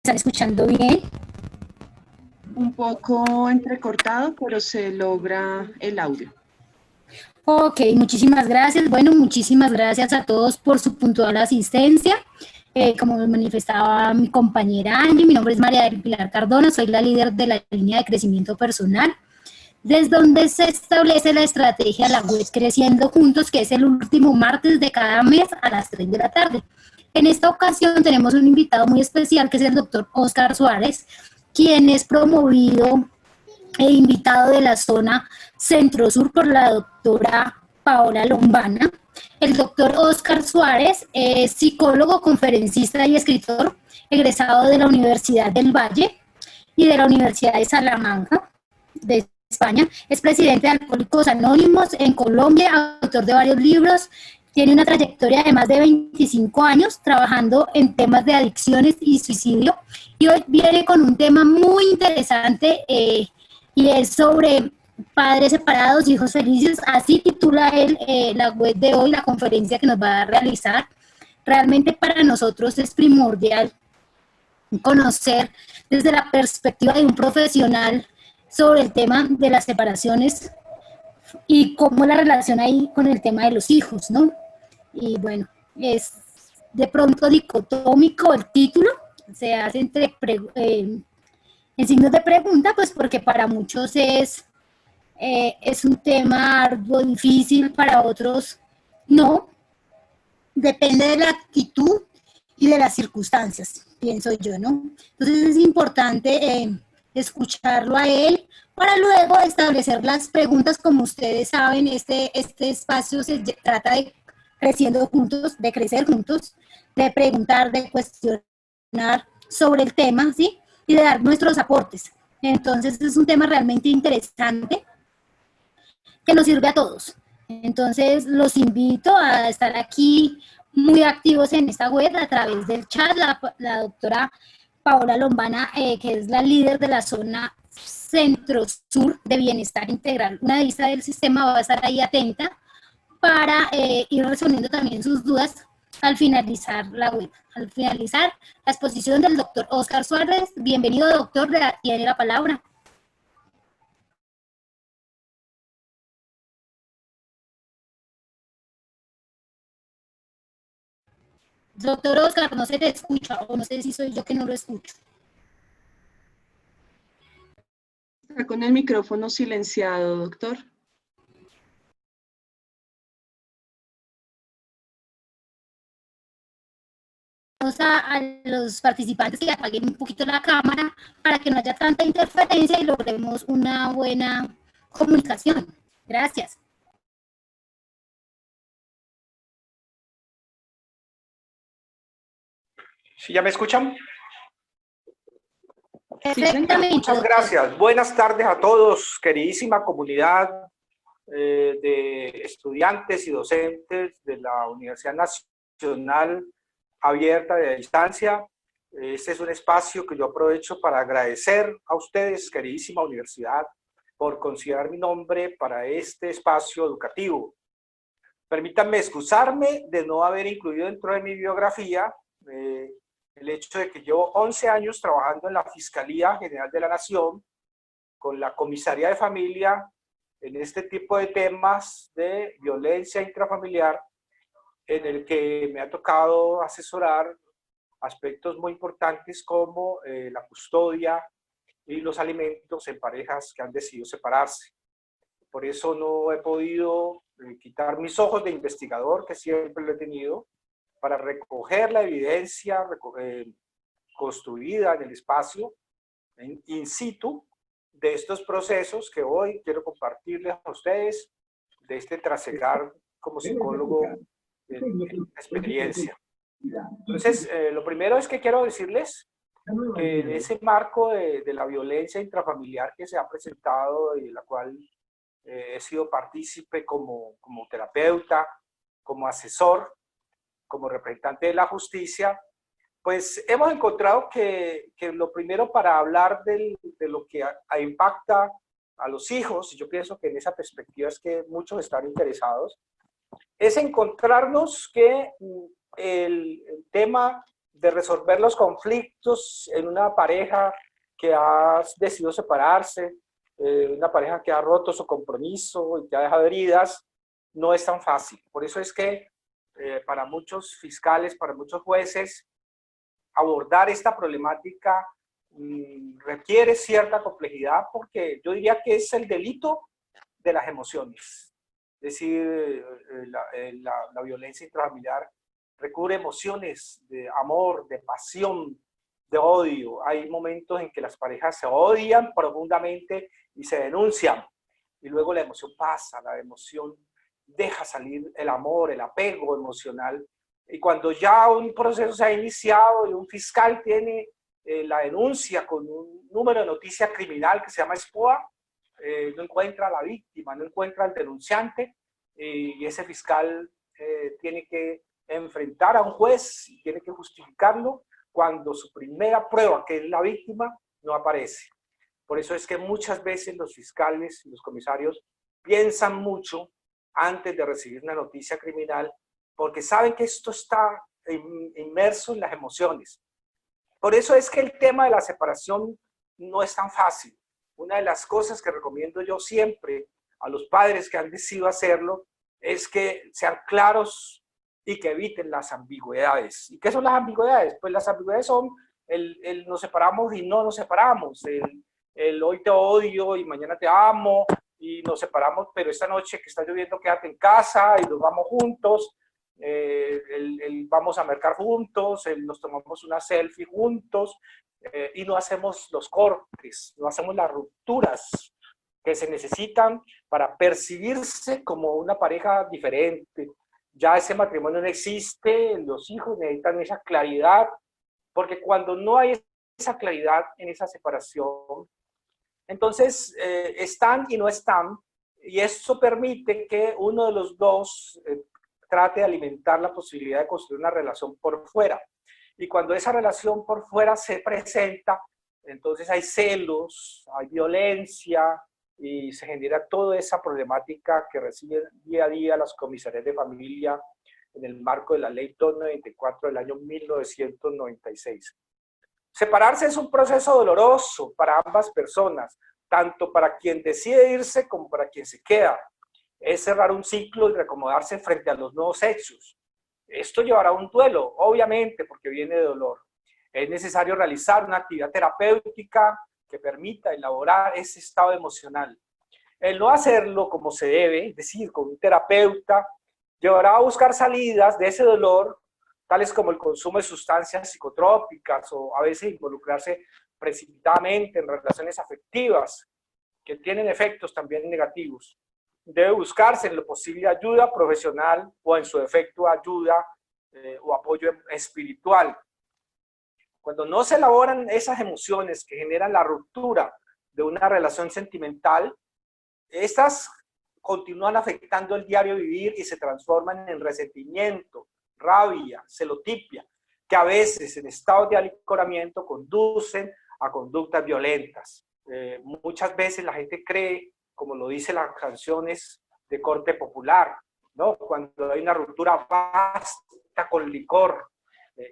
¿Están escuchando bien? Un poco entrecortado, pero se logra el audio. Ok, muchísimas gracias. Bueno, muchísimas gracias a todos por su puntual asistencia. Como manifestaba mi compañera Angie, mi nombre es María del Pilar Cardona, soy la líder de la línea de crecimiento personal, desde donde se establece la estrategia La Web Creciendo Juntos, que es el último martes de cada mes a las 3 de la tarde. En esta ocasión tenemos un invitado muy especial, que es el doctor Oscar Suárez, quien es promovido e invitado de la zona centro-sur por la doctora Paola Lombana. El doctor Oscar Suárez es psicólogo, conferencista y escritor, egresado de la Universidad del Valle y de la Universidad de Salamanca, de España. Es presidente de Alcohólicos Anónimos en Colombia, autor de varios libros. Tiene una trayectoria de más de 25 años trabajando en temas de adicciones y suicidio. Y hoy viene con un tema muy interesante y es sobre padres separados, hijos felices. Así titula él la web de hoy, la conferencia que nos va a realizar. Realmente para nosotros es primordial conocer desde la perspectiva de un profesional sobre el tema de las separaciones y cómo la relación ahí con el tema de los hijos, ¿no? Y bueno, es de pronto dicotómico el título, se hace en signos de pregunta, pues porque para muchos es un tema arduo, difícil, para otros no, depende de la actitud y de las circunstancias, pienso yo, ¿no? Entonces es importante escucharlo a él para luego establecer las preguntas. Como ustedes saben, este espacio se trata de creciendo juntos, de crecer juntos, de preguntar, de cuestionar sobre el tema, ¿sí? Y de dar nuestros aportes. Entonces es un tema realmente interesante que nos sirve a todos. Entonces los invito a estar aquí muy activos en esta web a través del chat. La doctora Paola Lombana, que es la líder de la zona centro-sur de bienestar integral, una vista del sistema, va a estar ahí atenta para ir resolviendo también sus dudas al finalizar la web. Al finalizar la exposición del doctor Oscar Suárez. Bienvenido, doctor, tiene la palabra. Doctor Oscar, no se te escucha, o no sé si soy yo que no lo escucho. Está con el micrófono silenciado, doctor. Vamos a los participantes que apaguen un poquito la cámara para que no haya tanta interferencia y logremos una buena comunicación. Gracias. ¿Sí ya me escuchan? Perfectamente. Muchas gracias. Buenas tardes a todos, queridísima comunidad de estudiantes y docentes de la Universidad Nacional Abierta de Distancia. Este es un espacio que yo aprovecho para agradecer a ustedes, queridísima universidad, por considerar mi nombre para este espacio educativo. Permítanme excusarme de no haber incluido dentro de mi biografía el hecho de que llevo 11 años trabajando en la Fiscalía General de la Nación, con la Comisaría de Familia, en este tipo de temas de violencia intrafamiliar, en el que me ha tocado asesorar aspectos muy importantes como la custodia y los alimentos en parejas que han decidido separarse. Por eso no he podido quitar mis ojos de investigador, que siempre lo he tenido, para recoger la evidencia construida en el espacio, in situ, de estos procesos que hoy quiero compartirles a ustedes, de este trasegar como psicólogo en experiencia. Entonces, lo primero es que quiero decirles que en ese marco de la violencia intrafamiliar que se ha presentado y de la cual he sido partícipe como terapeuta, como asesor, como representante de la justicia, pues hemos encontrado que lo primero para hablar de lo que impacta a los hijos, y yo pienso que en esa perspectiva es que muchos están interesados, es encontrarnos que el tema de resolver los conflictos en una pareja que ha decidido separarse, una pareja que ha roto su compromiso y que ha dejado heridas, no es tan fácil. Por eso es que para muchos fiscales, para muchos jueces, abordar esta problemática requiere cierta complejidad, porque yo diría que es el delito de las emociones. Es decir, la violencia intrafamiliar recubre emociones de amor, de pasión, de odio. Hay momentos en que las parejas se odian profundamente y se denuncian, y luego la emoción pasa, la emoción deja salir el amor, el apego emocional, y cuando ya un proceso se ha iniciado y un fiscal tiene la denuncia con un número de noticia criminal que se llama SPOA, no encuentra a la víctima, no encuentra al denunciante, y ese fiscal tiene que enfrentar a un juez y tiene que justificarlo cuando su primera prueba, que es la víctima, no aparece. Por eso es que muchas veces los fiscales y los comisarios piensan mucho antes de recibir una noticia criminal, porque saben que esto está inmerso en las emociones. Por eso es que el tema de la separación no es tan fácil. Una de las cosas que recomiendo yo siempre a los padres que han decidido hacerlo es que sean claros y que eviten las ambigüedades. ¿Y qué son las ambigüedades? Pues las ambigüedades son el nos separamos y no nos separamos, el hoy te odio y mañana te amo, y nos separamos, pero esta noche que está lloviendo quédate en casa y nos vamos juntos, vamos a mercar juntos, nos tomamos una selfie juntos, y no hacemos los cortes, no hacemos las rupturas que se necesitan para percibirse como una pareja diferente. Ya ese matrimonio no existe, los hijos necesitan esa claridad, porque cuando no hay esa claridad en esa separación, entonces están y no están, y eso permite que uno de los dos trate de alimentar la posibilidad de construir una relación por fuera. Y cuando esa relación por fuera se presenta, entonces hay celos, hay violencia, y se genera toda esa problemática que reciben día a día las comisarías de familia en el marco de la Ley 294 del año 1996. Separarse es un proceso doloroso para ambas personas, tanto para quien decide irse como para quien se queda. Es cerrar un ciclo y reacomodarse frente a los nuevos hechos. Esto llevará a un duelo, obviamente, porque viene de dolor. Es necesario realizar una actividad terapéutica que permita elaborar ese estado emocional. El no hacerlo como se debe, es decir, con un terapeuta, llevará a buscar salidas de ese dolor, tales como el consumo de sustancias psicotrópicas o a veces involucrarse precipitadamente en relaciones afectivas que tienen efectos también negativos. Debe buscarse en lo posible ayuda profesional o en su defecto ayuda o apoyo espiritual. Cuando no se elaboran esas emociones que generan la ruptura de una relación sentimental, estas continúan afectando el diario vivir y se transforman en resentimiento, rabia, celotipia, que a veces en estados de alicoramiento conducen a conductas violentas. Muchas veces la gente cree, como lo dicen las canciones de corte popular, ¿no? Cuando hay una ruptura, basta con licor.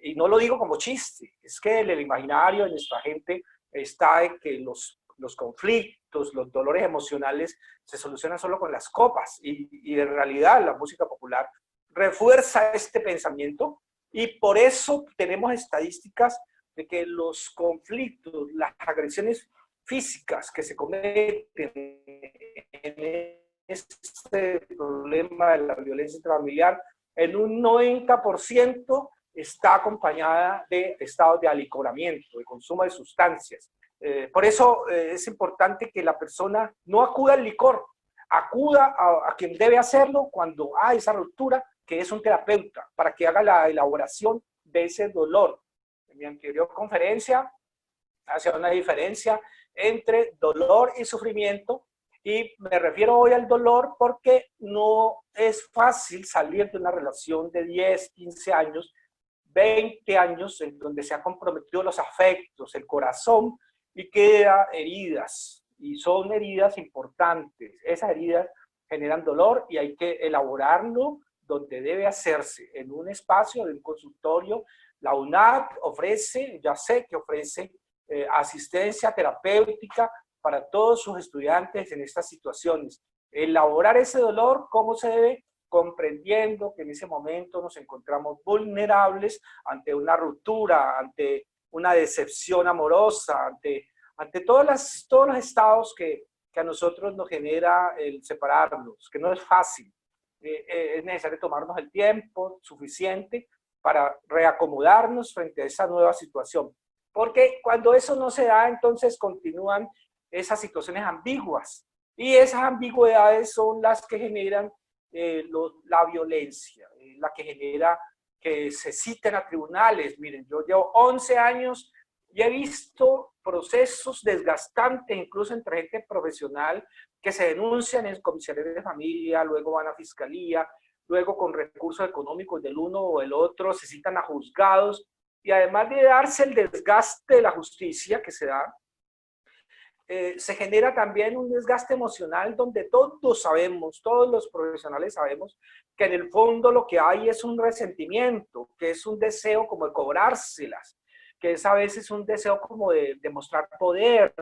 Y no lo digo como chiste, es que en el imaginario de nuestra gente está de que los conflictos, los dolores emocionales se solucionan solo con las copas, y en realidad la música popular refuerza este pensamiento, y por eso tenemos estadísticas de que los conflictos, las agresiones físicas que se cometen en este problema de la violencia intrafamiliar, en un 90% está acompañada de estados de alicoramiento, de consumo de sustancias. Por eso es importante que la persona no acuda al licor, acuda a quien debe hacerlo cuando hay esa ruptura, que es un terapeuta, para que haga la elaboración de ese dolor. En mi anterior conferencia hacía una diferencia entre dolor y sufrimiento, y me refiero hoy al dolor porque no es fácil salir de una relación de 10, 15 años, 20 años en donde se han comprometido los afectos, el corazón, y queda heridas, y son heridas importantes. Esas heridas generan dolor y hay que elaborarlo donde debe hacerse, en un espacio de un consultorio La UNAD ofrece, ya sé que ofrece asistencia terapéutica para todos sus estudiantes en estas situaciones. Elaborar ese dolor, ¿cómo se debe? Comprendiendo que en ese momento nos encontramos vulnerables ante una ruptura, ante una decepción amorosa, ante todos los estados que a nosotros nos genera el separarnos, que no es fácil. Es necesario tomarnos el tiempo suficiente para reacomodarnos frente a esa nueva situación. Porque cuando eso no se da, entonces continúan esas situaciones ambiguas. Y esas ambigüedades son las que generan la violencia, la que genera que se citen a tribunales. Miren, yo llevo 11 años y he visto procesos desgastantes, incluso entre gente profesional, que se denuncian en comisarías de familia, luego van a fiscalía, luego con recursos económicos del uno o el otro, se citan a juzgados, y además de darse el desgaste de la justicia que se da, se genera también un desgaste emocional donde todos sabemos, todos los profesionales sabemos, que en el fondo lo que hay es un resentimiento, que es un deseo como de cobrárselas, que es a veces un deseo como de demostrar poder,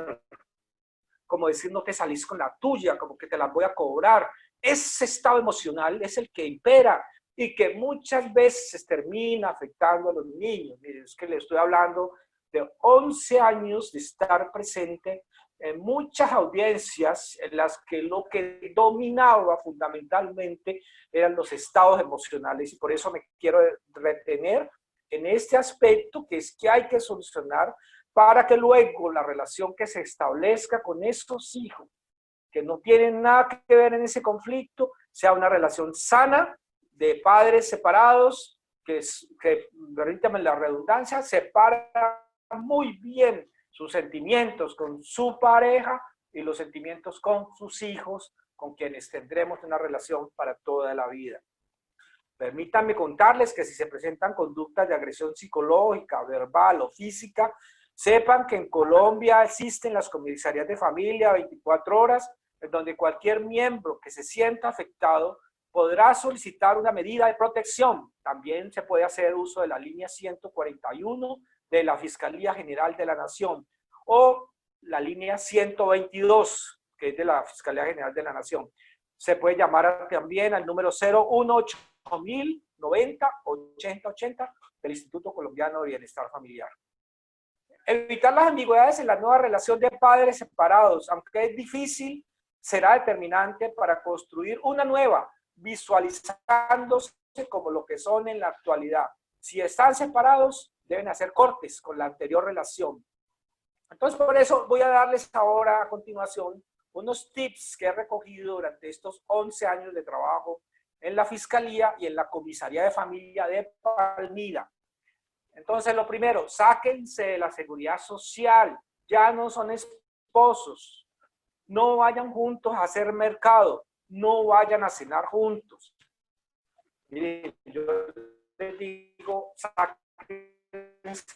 como decir no te salís con la tuya, como que te las voy a cobrar. Ese estado emocional es el que impera y que muchas veces termina afectando a los niños. Miren, es que le estoy hablando de 11 años de estar presente en muchas audiencias en las que lo que dominaba fundamentalmente eran los estados emocionales, y por eso me quiero retener en este aspecto, que es que hay que solucionar para que luego la relación que se establezca con estos hijos que no tienen nada que ver en ese conflicto sea una relación sana de padres separados, que permítame la redundancia, separan muy bien sus sentimientos con su pareja y los sentimientos con sus hijos, con quienes tendremos una relación para toda la vida. Permítanme contarles que si se presentan conductas de agresión psicológica, verbal o física, sepan que en Colombia existen las comisarías de familia 24 horas, en donde cualquier miembro que se sienta afectado podrá solicitar una medida de protección. También se puede hacer uso de la línea 141 de la Fiscalía General de la Nación o la línea 122, que es de la Fiscalía General de la Nación. Se puede llamar también al número 018-90-8080 del Instituto Colombiano de Bienestar Familiar. Evitar las ambigüedades en la nueva relación de padres separados, aunque es difícil, será determinante para construir una nueva, visualizándose como lo que son en la actualidad. Si están separados, deben hacer cortes con la anterior relación. Entonces, por eso voy a darles ahora a continuación unos tips que he recogido durante estos 11 años de trabajo en la Fiscalía y en la Comisaría de Familia de Palmira. Entonces, lo primero, sáquense de la seguridad social, ya no son esposos, no vayan juntos a hacer mercado, no vayan a cenar juntos. Miren, yo les digo, sáquense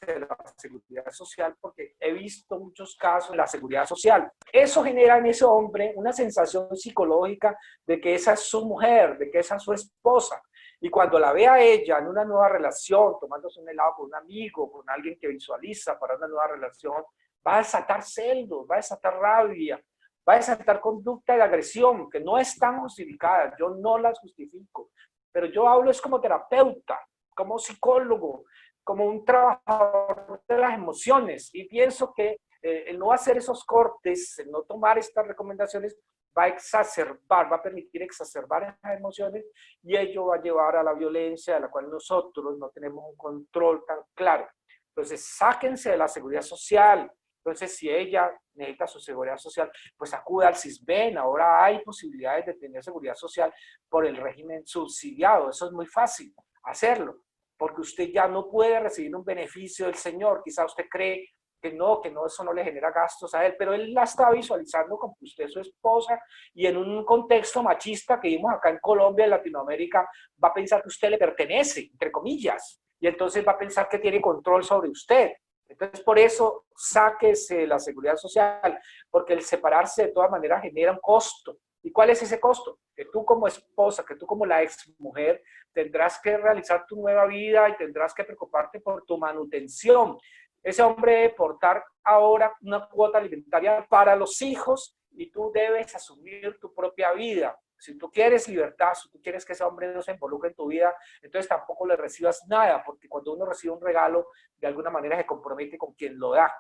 de la seguridad social porque he visto muchos casos de la seguridad social. Eso genera en ese hombre una sensación psicológica de que esa es su mujer, de que esa es su esposa. Y cuando la ve a ella en una nueva relación, tomándose un helado con un amigo, con alguien que visualiza para una nueva relación, va a desatar celos, va a desatar rabia, va a desatar conducta de agresión que no están justificadas. Yo no las justifico, pero yo hablo es como terapeuta, como psicólogo, como un trabajador de las emociones, y pienso que el no hacer esos cortes, el no tomar estas recomendaciones, va a exacerbar, va a permitir exacerbar esas emociones, y ello va a llevar a la violencia de la cual nosotros no tenemos un control tan claro. Entonces, sáquense de la seguridad social. Entonces, si ella necesita su seguridad social, pues acuda al CISBEN. Ahora hay posibilidades de tener seguridad social por el régimen subsidiado. Eso es muy fácil hacerlo, porque usted ya no puede recibir un beneficio del señor. Quizá usted cree que no, eso no le genera gastos a él, pero él la está visualizando como que usted es su esposa, y en un contexto machista que vimos acá en Colombia, en Latinoamérica, va a pensar que usted le pertenece, entre comillas, y entonces va a pensar que tiene control sobre usted. Entonces, por eso, sáquese la seguridad social, porque el separarse de todas maneras genera un costo. ¿Y cuál es ese costo? Que tú como esposa, que tú como la exmujer, tendrás que realizar tu nueva vida y tendrás que preocuparte por tu manutención. Ese hombre debe portar ahora una cuota alimentaria para los hijos y tú debes asumir tu propia vida. Si tú quieres libertad, si tú quieres que ese hombre no se involucre en tu vida, entonces tampoco le recibas nada, porque cuando uno recibe un regalo, de alguna manera se compromete con quien lo da.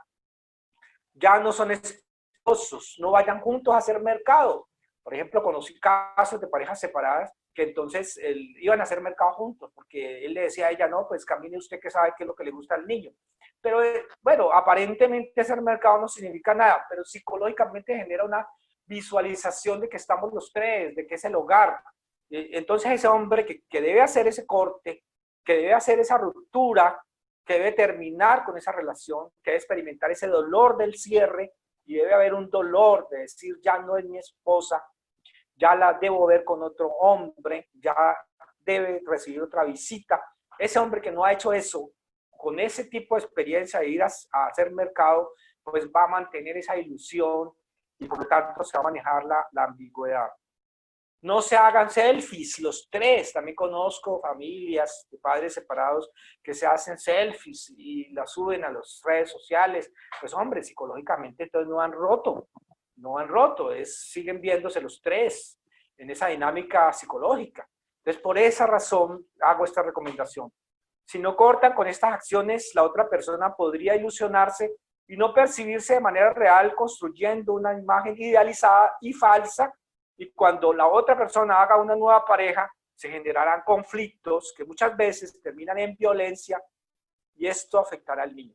Ya no son esposos, no vayan juntos a hacer mercado. Por ejemplo, conocí casos de parejas separadas que entonces iban a hacer mercado juntos, porque él le decía a ella, no, pues camine usted que sabe qué es lo que le gusta al niño. Pero bueno, aparentemente hacer mercado no significa nada, pero psicológicamente genera una visualización de que estamos los tres, de que es el hogar. Entonces ese hombre que debe hacer ese corte, que debe hacer esa ruptura, que debe terminar con esa relación, que debe experimentar ese dolor del cierre y debe haber un dolor de decir, ya no es mi esposa, ya la debo ver con otro hombre, ya debe recibir otra visita. Ese hombre que no ha hecho eso, con ese tipo de experiencia de ir a hacer mercado, pues va a mantener esa ilusión y por lo tanto se va a manejar la ambigüedad. No se hagan selfies, los tres. También conozco familias de padres separados que se hacen selfies y las suben a las redes sociales. Pues hombre, psicológicamente entonces no han roto, siguen viéndose los tres en esa dinámica psicológica. Entonces por esa razón hago esta recomendación. Si no cortan con estas acciones, la otra persona podría ilusionarse y no percibirse de manera real, construyendo una imagen idealizada y falsa. Y cuando la otra persona haga una nueva pareja, se generarán conflictos que muchas veces terminan en violencia y esto afectará al niño.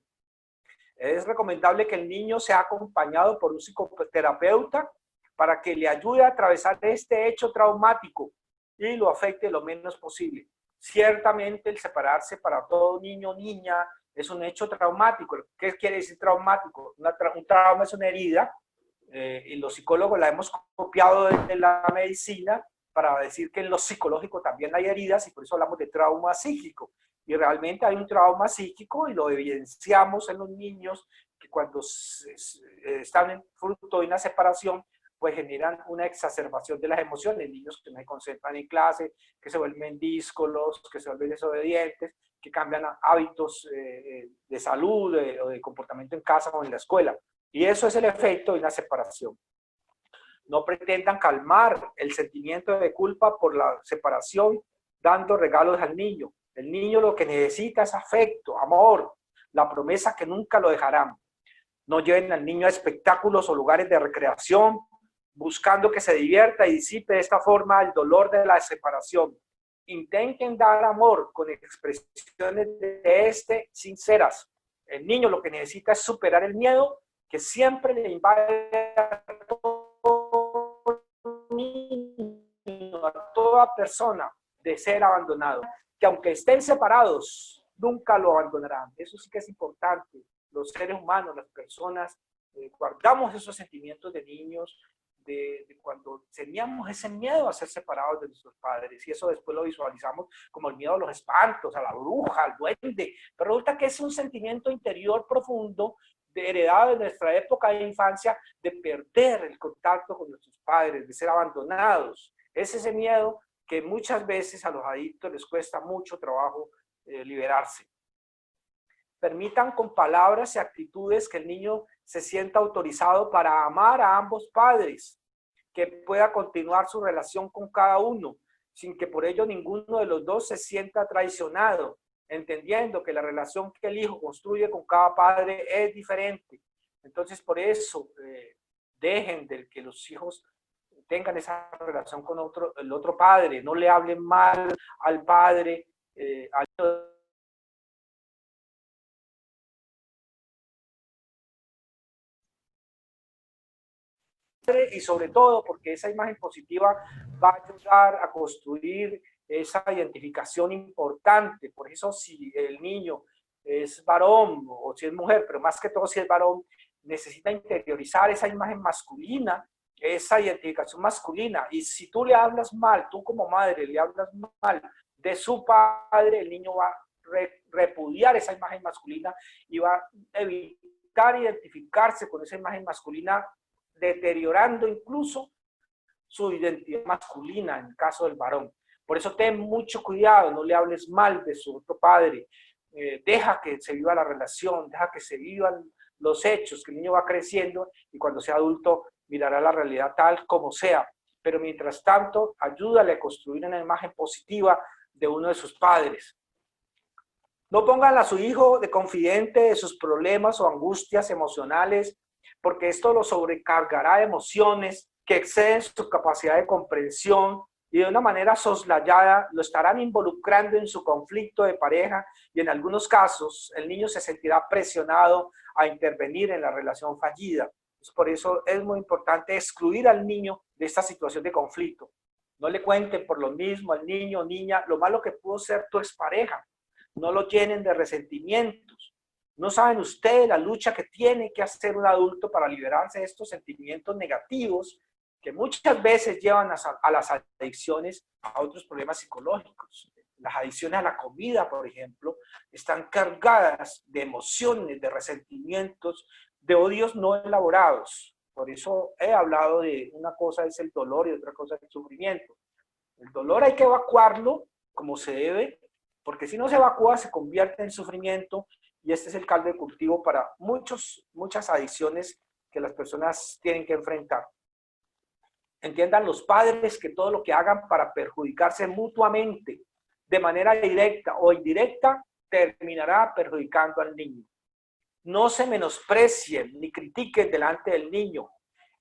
Es recomendable que el niño sea acompañado por un psicoterapeuta para que le ayude a atravesar este hecho traumático y lo afecte lo menos posible. Ciertamente el separarse para todo niño o niña es un hecho traumático. ¿Qué quiere decir traumático? Un trauma es una herida. Y los psicólogos la hemos copiado de la medicina para decir que en lo psicológico también hay heridas y por eso hablamos de trauma psíquico. Y realmente hay un trauma psíquico y lo evidenciamos en los niños que cuando están en fruto de una separación, pues generan una exacerbación de las emociones. Niños que no se concentran en clase, que se vuelven díscolos, que se vuelven desobedientes, que cambian hábitos de salud o de comportamiento en casa o en la escuela. Y eso es el efecto de una separación. No pretendan calmar el sentimiento de culpa por la separación dando regalos al niño. El niño lo que necesita es afecto, amor, la promesa que nunca lo dejarán. No lleven al niño a espectáculos o lugares de recreación buscando que se divierta y disipe de esta forma el dolor de la separación. Intenten dar amor con expresiones de sinceras. El niño lo que necesita es superar el miedo que siempre le invade a todo niño, a toda persona de ser abandonado, que aunque estén separados, nunca lo abandonarán. Eso sí que es importante. Los seres humanos, las personas, guardamos esos sentimientos de niños, de cuando teníamos ese miedo a ser separados de nuestros padres, y eso después lo visualizamos como el miedo a los espantos, a la bruja, al duende, pero resulta que es un sentimiento interior profundo heredado de nuestra época de infancia, de perder el contacto con nuestros padres, de ser abandonados. Es ese miedo que muchas veces a los adictos les cuesta mucho trabajo liberarse. Permitan con palabras y actitudes que el niño se sienta autorizado para amar a ambos padres, que pueda continuar su relación con cada uno, sin que por ello ninguno de los dos se sienta traicionado, entendiendo que la relación que el hijo construye con cada padre es diferente. Entonces, por eso, dejen de que los hijos tengan esa relación con el otro padre, no le hablen mal al padre, y sobre todo porque esa imagen positiva va a ayudar a construir esa identificación importante. Por eso si el niño es varón o si es mujer, pero más que todo si es varón, necesita interiorizar esa imagen masculina, esa identificación masculina. Y si tú le hablas mal, tú como madre le hablas mal de su padre, el niño va a repudiar esa imagen masculina y va a evitar identificarse con esa imagen masculina, deteriorando incluso su identidad masculina en el caso del varón. Por eso ten mucho cuidado, no le hables mal de su otro padre, deja que se viva la relación, deja que se vivan los hechos, que el niño va creciendo y cuando sea adulto mirará la realidad tal como sea. Pero mientras tanto, ayúdale a construir una imagen positiva de uno de sus padres. No pongan a su hijo de confidente de sus problemas o angustias emocionales, porque esto lo sobrecargará de emociones que exceden su capacidad de comprensión y de una manera soslayada lo estarán involucrando en su conflicto de pareja y en algunos casos el niño se sentirá presionado a intervenir en la relación fallida. Por eso es muy importante excluir al niño de esta situación de conflicto. No le cuenten por lo mismo al niño o niña lo malo que pudo ser tu expareja. No lo llenen de resentimientos. No saben ustedes la lucha que tiene que hacer un adulto para liberarse de estos sentimientos negativos que muchas veces llevan a las adicciones, a otros problemas psicológicos. Las adicciones a la comida, por ejemplo, están cargadas de emociones, de resentimientos, de odios no elaborados. Por eso he hablado de una cosa es el dolor y otra cosa es el sufrimiento. El dolor hay que evacuarlo como se debe, porque si no se evacúa se convierte en sufrimiento y este es el caldo de cultivo para muchas adicciones que las personas tienen que enfrentar. Entiendan los padres que todo lo que hagan para perjudicarse mutuamente de manera directa o indirecta terminará perjudicando al niño. No se menosprecien ni critiquen delante del niño.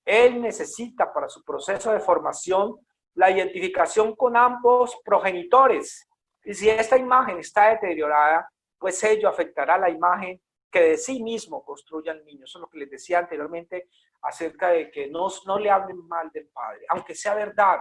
Él necesita para su proceso de formación la identificación con ambos progenitores. Y si esta imagen está deteriorada, pues ello afectará la imagen que de sí mismo construye el niño. Eso es lo que les decía anteriormente acerca de que no le hablen mal del padre, aunque sea verdad.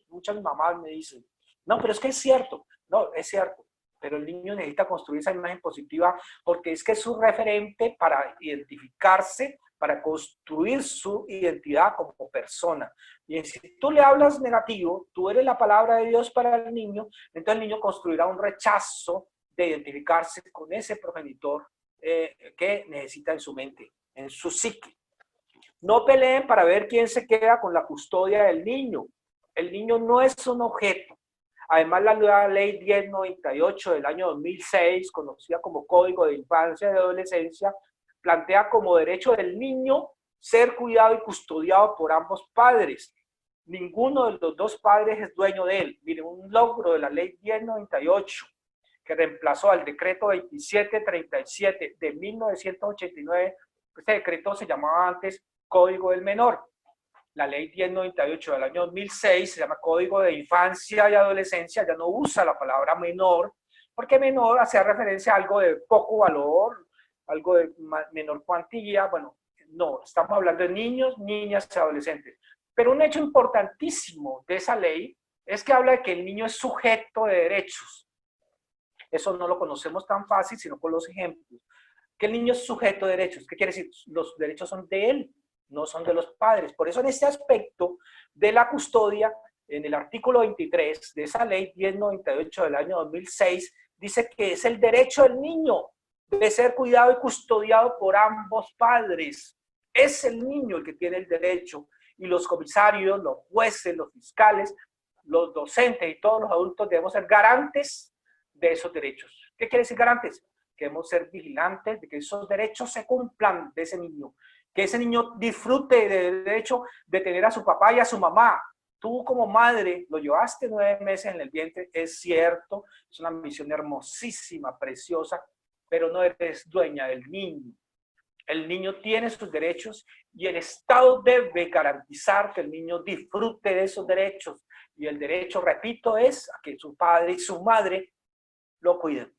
Muchas mamás me dicen, no, pero es que es cierto. No, es cierto, pero el niño necesita construir esa imagen positiva porque es que es su referente para identificarse, para construir su identidad como persona. Y si tú le hablas negativo, tú eres la palabra de Dios para el niño, entonces el niño construirá un rechazo de identificarse con ese progenitor que necesita en su mente, en su psique. No peleen para ver quién se queda con la custodia del niño. El niño no es un objeto. Además, la nueva ley 1098 del año 2006, conocida como Código de Infancia y Adolescencia, plantea como derecho del niño ser cuidado y custodiado por ambos padres. Ninguno de los dos padres es dueño de él. Miren, un logro de la ley 1098, que reemplazó al decreto 2737 de 1989. Este decreto se llamaba antes Código del Menor. La ley 1098 del año 2006 se llama Código de Infancia y Adolescencia, ya no usa la palabra menor, porque menor hacía referencia a algo de poco valor, algo de menor cuantía. Bueno, no, estamos hablando de niños, niñas y adolescentes. Pero un hecho importantísimo de esa ley es que habla de que el niño es sujeto de derechos. Eso no lo conocemos tan fácil, sino con los ejemplos. Que el niño es sujeto de derechos. ¿Qué quiere decir? Los derechos son de él, no son de los padres. Por eso en este aspecto de la custodia, en el artículo 23 de esa ley 1098 del año 2006, dice que es el derecho del niño de ser cuidado y custodiado por ambos padres. Es el niño el que tiene el derecho y los comisarios, los jueces, los fiscales, los docentes y todos los adultos debemos ser garantes de esos derechos. ¿Qué quiere decir garantes? Que debemos ser vigilantes de que esos derechos se cumplan de ese niño, que ese niño disfrute del derecho de tener a su papá y a su mamá. Tú como madre lo llevaste 9 meses en el vientre, es cierto, es una misión hermosísima, preciosa, pero no eres dueña del niño. El niño tiene sus derechos y el Estado debe garantizar que el niño disfrute de esos derechos. Y el derecho, repito, es a que su padre y su madre lo cuiden.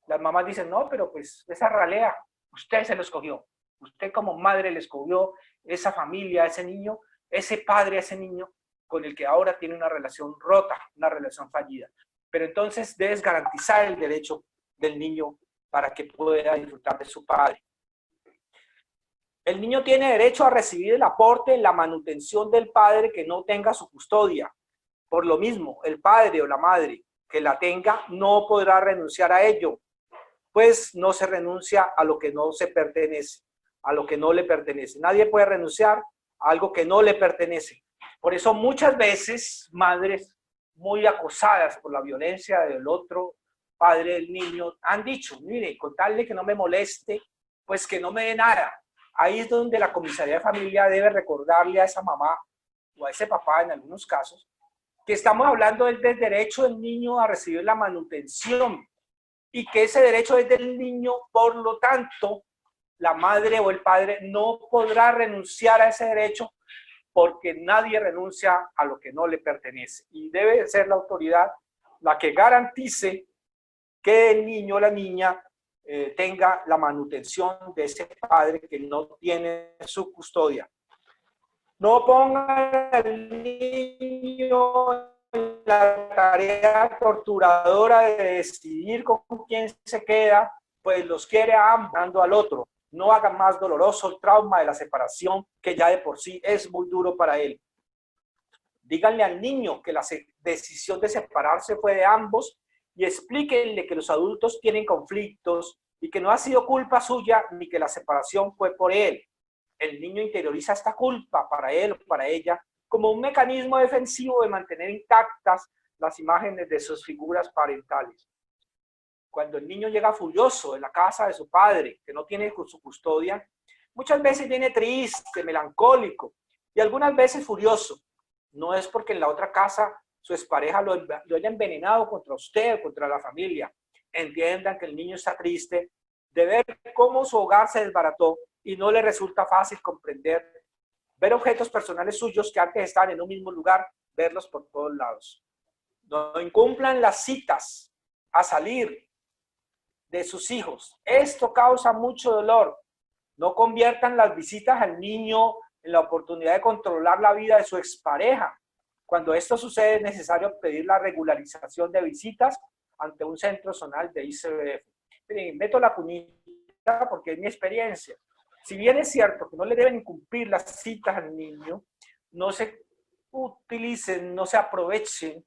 Las mamás dicen, no, pero pues esa ralea, usted se lo escogió. Usted como madre le escogió esa familia, ese niño, ese padre, ese niño con el que ahora tiene una relación rota, una relación fallida. Pero entonces debes garantizar el derecho del niño para que pueda disfrutar de su padre. El niño tiene derecho a recibir el aporte, la manutención del padre que no tenga su custodia. Por lo mismo, el padre o la madre que la tenga no podrá renunciar a ello, pues no se renuncia a lo que no se pertenece, a lo que no le pertenece. Nadie puede renunciar a algo que no le pertenece. Por eso muchas veces madres muy acosadas por la violencia del otro padre del niño han dicho, mire, con tal de que no me moleste, pues que no me dé nada. Ahí es donde la comisaría de familia debe recordarle a esa mamá o a ese papá en algunos casos, que estamos hablando del derecho del niño a recibir la manutención y que ese derecho es del niño, por lo tanto, la madre o el padre no podrá renunciar a ese derecho porque nadie renuncia a lo que no le pertenece. Y debe ser la autoridad la que garantice que el niño o la niña tenga la manutención de ese padre que no tiene su custodia. No pongan al niño en la tarea torturadora de decidir con quién se queda, pues los quiere amando al otro. No hagan más doloroso el trauma de la separación, que ya de por sí es muy duro para él. Díganle al niño que la decisión de separarse fue de ambos y explíquenle que los adultos tienen conflictos y que no ha sido culpa suya ni que la separación fue por él. El niño interioriza esta culpa para él o para ella como un mecanismo defensivo de mantener intactas las imágenes de sus figuras parentales. Cuando el niño llega furioso en la casa de su padre, que no tiene su custodia, muchas veces viene triste, melancólico y algunas veces furioso. No es porque en la otra casa su expareja lo haya envenenado contra usted, contra la familia. Entiendan que el niño está triste de ver cómo su hogar se desbarató y no le resulta fácil comprender, ver objetos personales suyos que antes estaban en un mismo lugar, verlos por todos lados. No incumplan las citas a salir de sus hijos. Esto causa mucho dolor. No conviertan las visitas al niño en la oportunidad de controlar la vida de su expareja. Cuando esto sucede, es necesario pedir la regularización de visitas ante un centro zonal de ICBF. Miren, meto la cuñita porque es mi experiencia. Si bien es cierto que no le deben incumplir las citas al niño, no se utilicen, no se aprovechen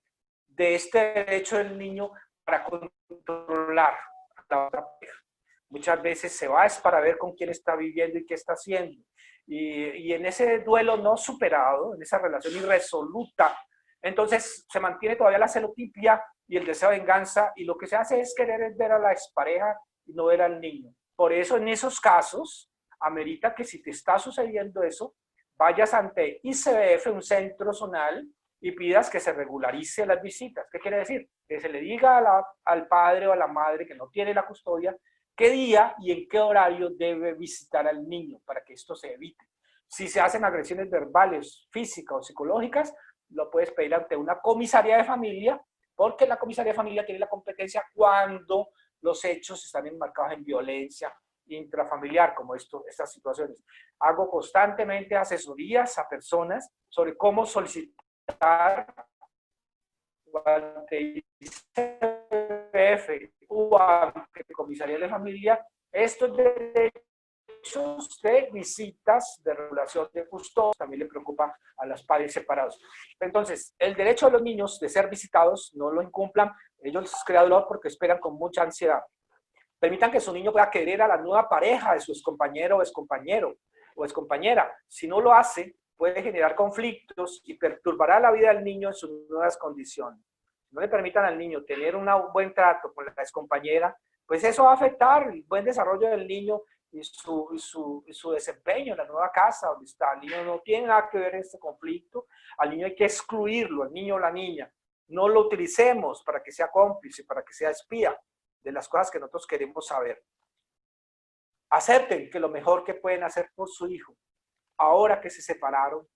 de este derecho del niño para controlar a la otra pareja. Muchas veces se va es para ver con quién está viviendo y qué está haciendo. Y en ese duelo no superado, en esa relación irresoluta, entonces se mantiene todavía la celotipia y el deseo de venganza, y lo que se hace es querer ver a la expareja y no ver al niño. Por eso en esos casos amerita que si te está sucediendo eso, vayas ante ICBF, un centro zonal, y pidas que se regularice las visitas. ¿Qué quiere decir? Que se le diga al padre o a la madre que no tiene la custodia qué día y en qué horario debe visitar al niño para que esto se evite. Si se hacen agresiones verbales, físicas o psicológicas, lo puedes pedir ante una comisaría de familia, porque la comisaría de familia tiene la competencia cuando los hechos están enmarcados en violencia intrafamiliar, como estas situaciones. Hago constantemente asesorías a personas sobre cómo solicitar ante ICBF o ante comisaría de familia estos derechos de visitas, de regulación de custodia. También le preocupa a los padres separados. Entonces, el derecho de los niños de ser visitados, no lo incumplan. Ellos les crea dolor porque esperan con mucha ansiedad. Permitan que su niño pueda querer a la nueva pareja de su excompañero o excompañero o excompañera. Si no lo hace, puede generar conflictos y perturbará la vida del niño en sus nuevas condiciones. Si no le permitan al niño tener un buen trato con la excompañera, pues eso va a afectar el buen desarrollo del niño y su desempeño en la nueva casa donde está. El niño no tiene nada que ver en este conflicto. Al niño hay que excluirlo, el niño o la niña. No lo utilicemos para que sea cómplice, para que sea espía de las cosas que nosotros queremos saber. Acepten que lo mejor que pueden hacer por su hijo, ahora que se separaron,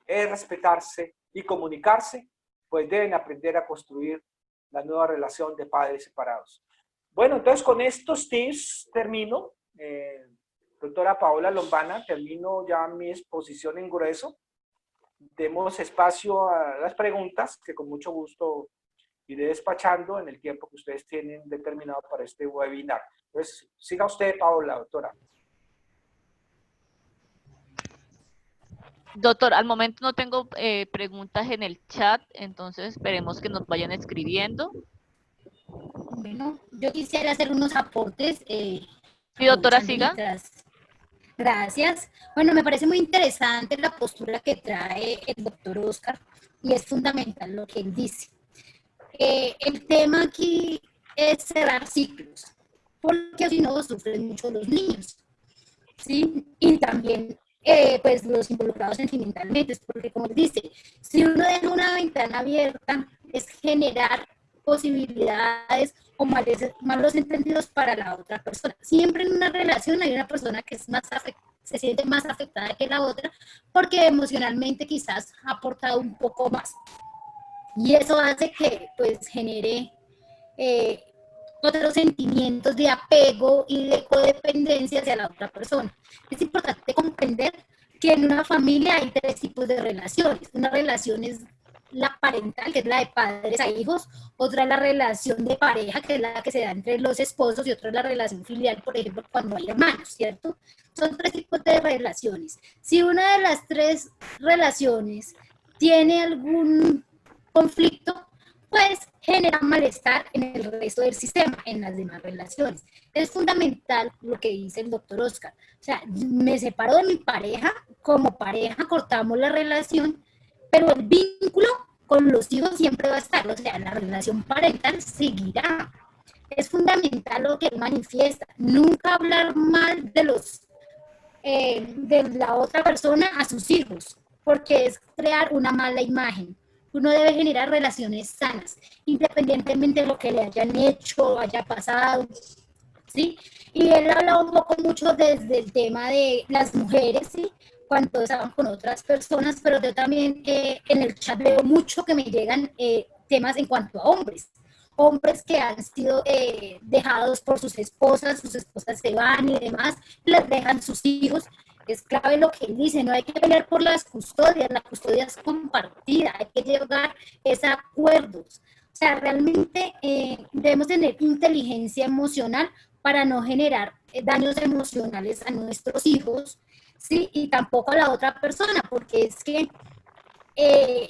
es respetarse y comunicarse, pues deben aprender a construir la nueva relación de padres separados. Bueno, entonces con estos tips termino. Doctora Paola Lombana, termino ya mi exposición en grueso. Demos espacio a las preguntas, que con mucho gusto iré despachando en el tiempo que ustedes tienen determinado para este webinar. Entonces, siga usted, Paola, doctora. Doctor, al momento no tengo preguntas en el chat, entonces esperemos que nos vayan escribiendo. Bueno, yo quisiera hacer unos aportes. Sí, doctora, siga. Gracias. Bueno, me parece muy interesante la postura que trae el doctor Oscar y es fundamental lo que él dice. El tema aquí es cerrar ciclos, porque si no sufren mucho los niños, ¿sí? Y también pues los involucrados sentimentalmente, porque como él dice, si uno deja una ventana abierta, es generar posibilidades o malos entendidos para la otra persona. Siempre en una relación hay una persona que es más se siente más afectada que la otra porque emocionalmente quizás ha aportado un poco más. Y eso hace que pues genere eh, otros sentimientos de apego y de codependencia hacia la otra persona. Es importante comprender que en una familia hay tres tipos de relaciones. Una relación es la parental, que es la de padres a hijos, otra es la relación de pareja, que es la que se da entre los esposos, y otra es la relación filial, por ejemplo, cuando hay hermanos, ¿cierto? Son tres tipos de relaciones. Si una de las tres relaciones tiene algún conflicto, pues genera malestar en el resto del sistema, en las demás relaciones. Es fundamental lo que dice el doctor Oscar. O sea, me separo de mi pareja, como pareja cortamos la relación, pero el vínculo con los hijos siempre va a estar, o sea, la relación parental seguirá. Es fundamental lo que él manifiesta, nunca hablar mal de la otra persona a sus hijos, porque es crear una mala imagen. Uno debe generar relaciones sanas, independientemente de lo que le hayan hecho o haya pasado, ¿sí? Y él habla un poco mucho desde el tema de las mujeres, ¿sí? Cuando estaban con otras personas, pero yo también en el chat veo mucho que me llegan temas en cuanto a hombres. Hombres que han sido dejados por sus esposas se van y demás, les dejan sus hijos. Es clave lo que él dice, no hay que pelear por las custodias, la custodia es compartida, hay que llegar a acuerdos. O sea, realmente debemos tener inteligencia emocional para no generar daños emocionales a nuestros hijos, ¿sí? Y tampoco a la otra persona, porque es que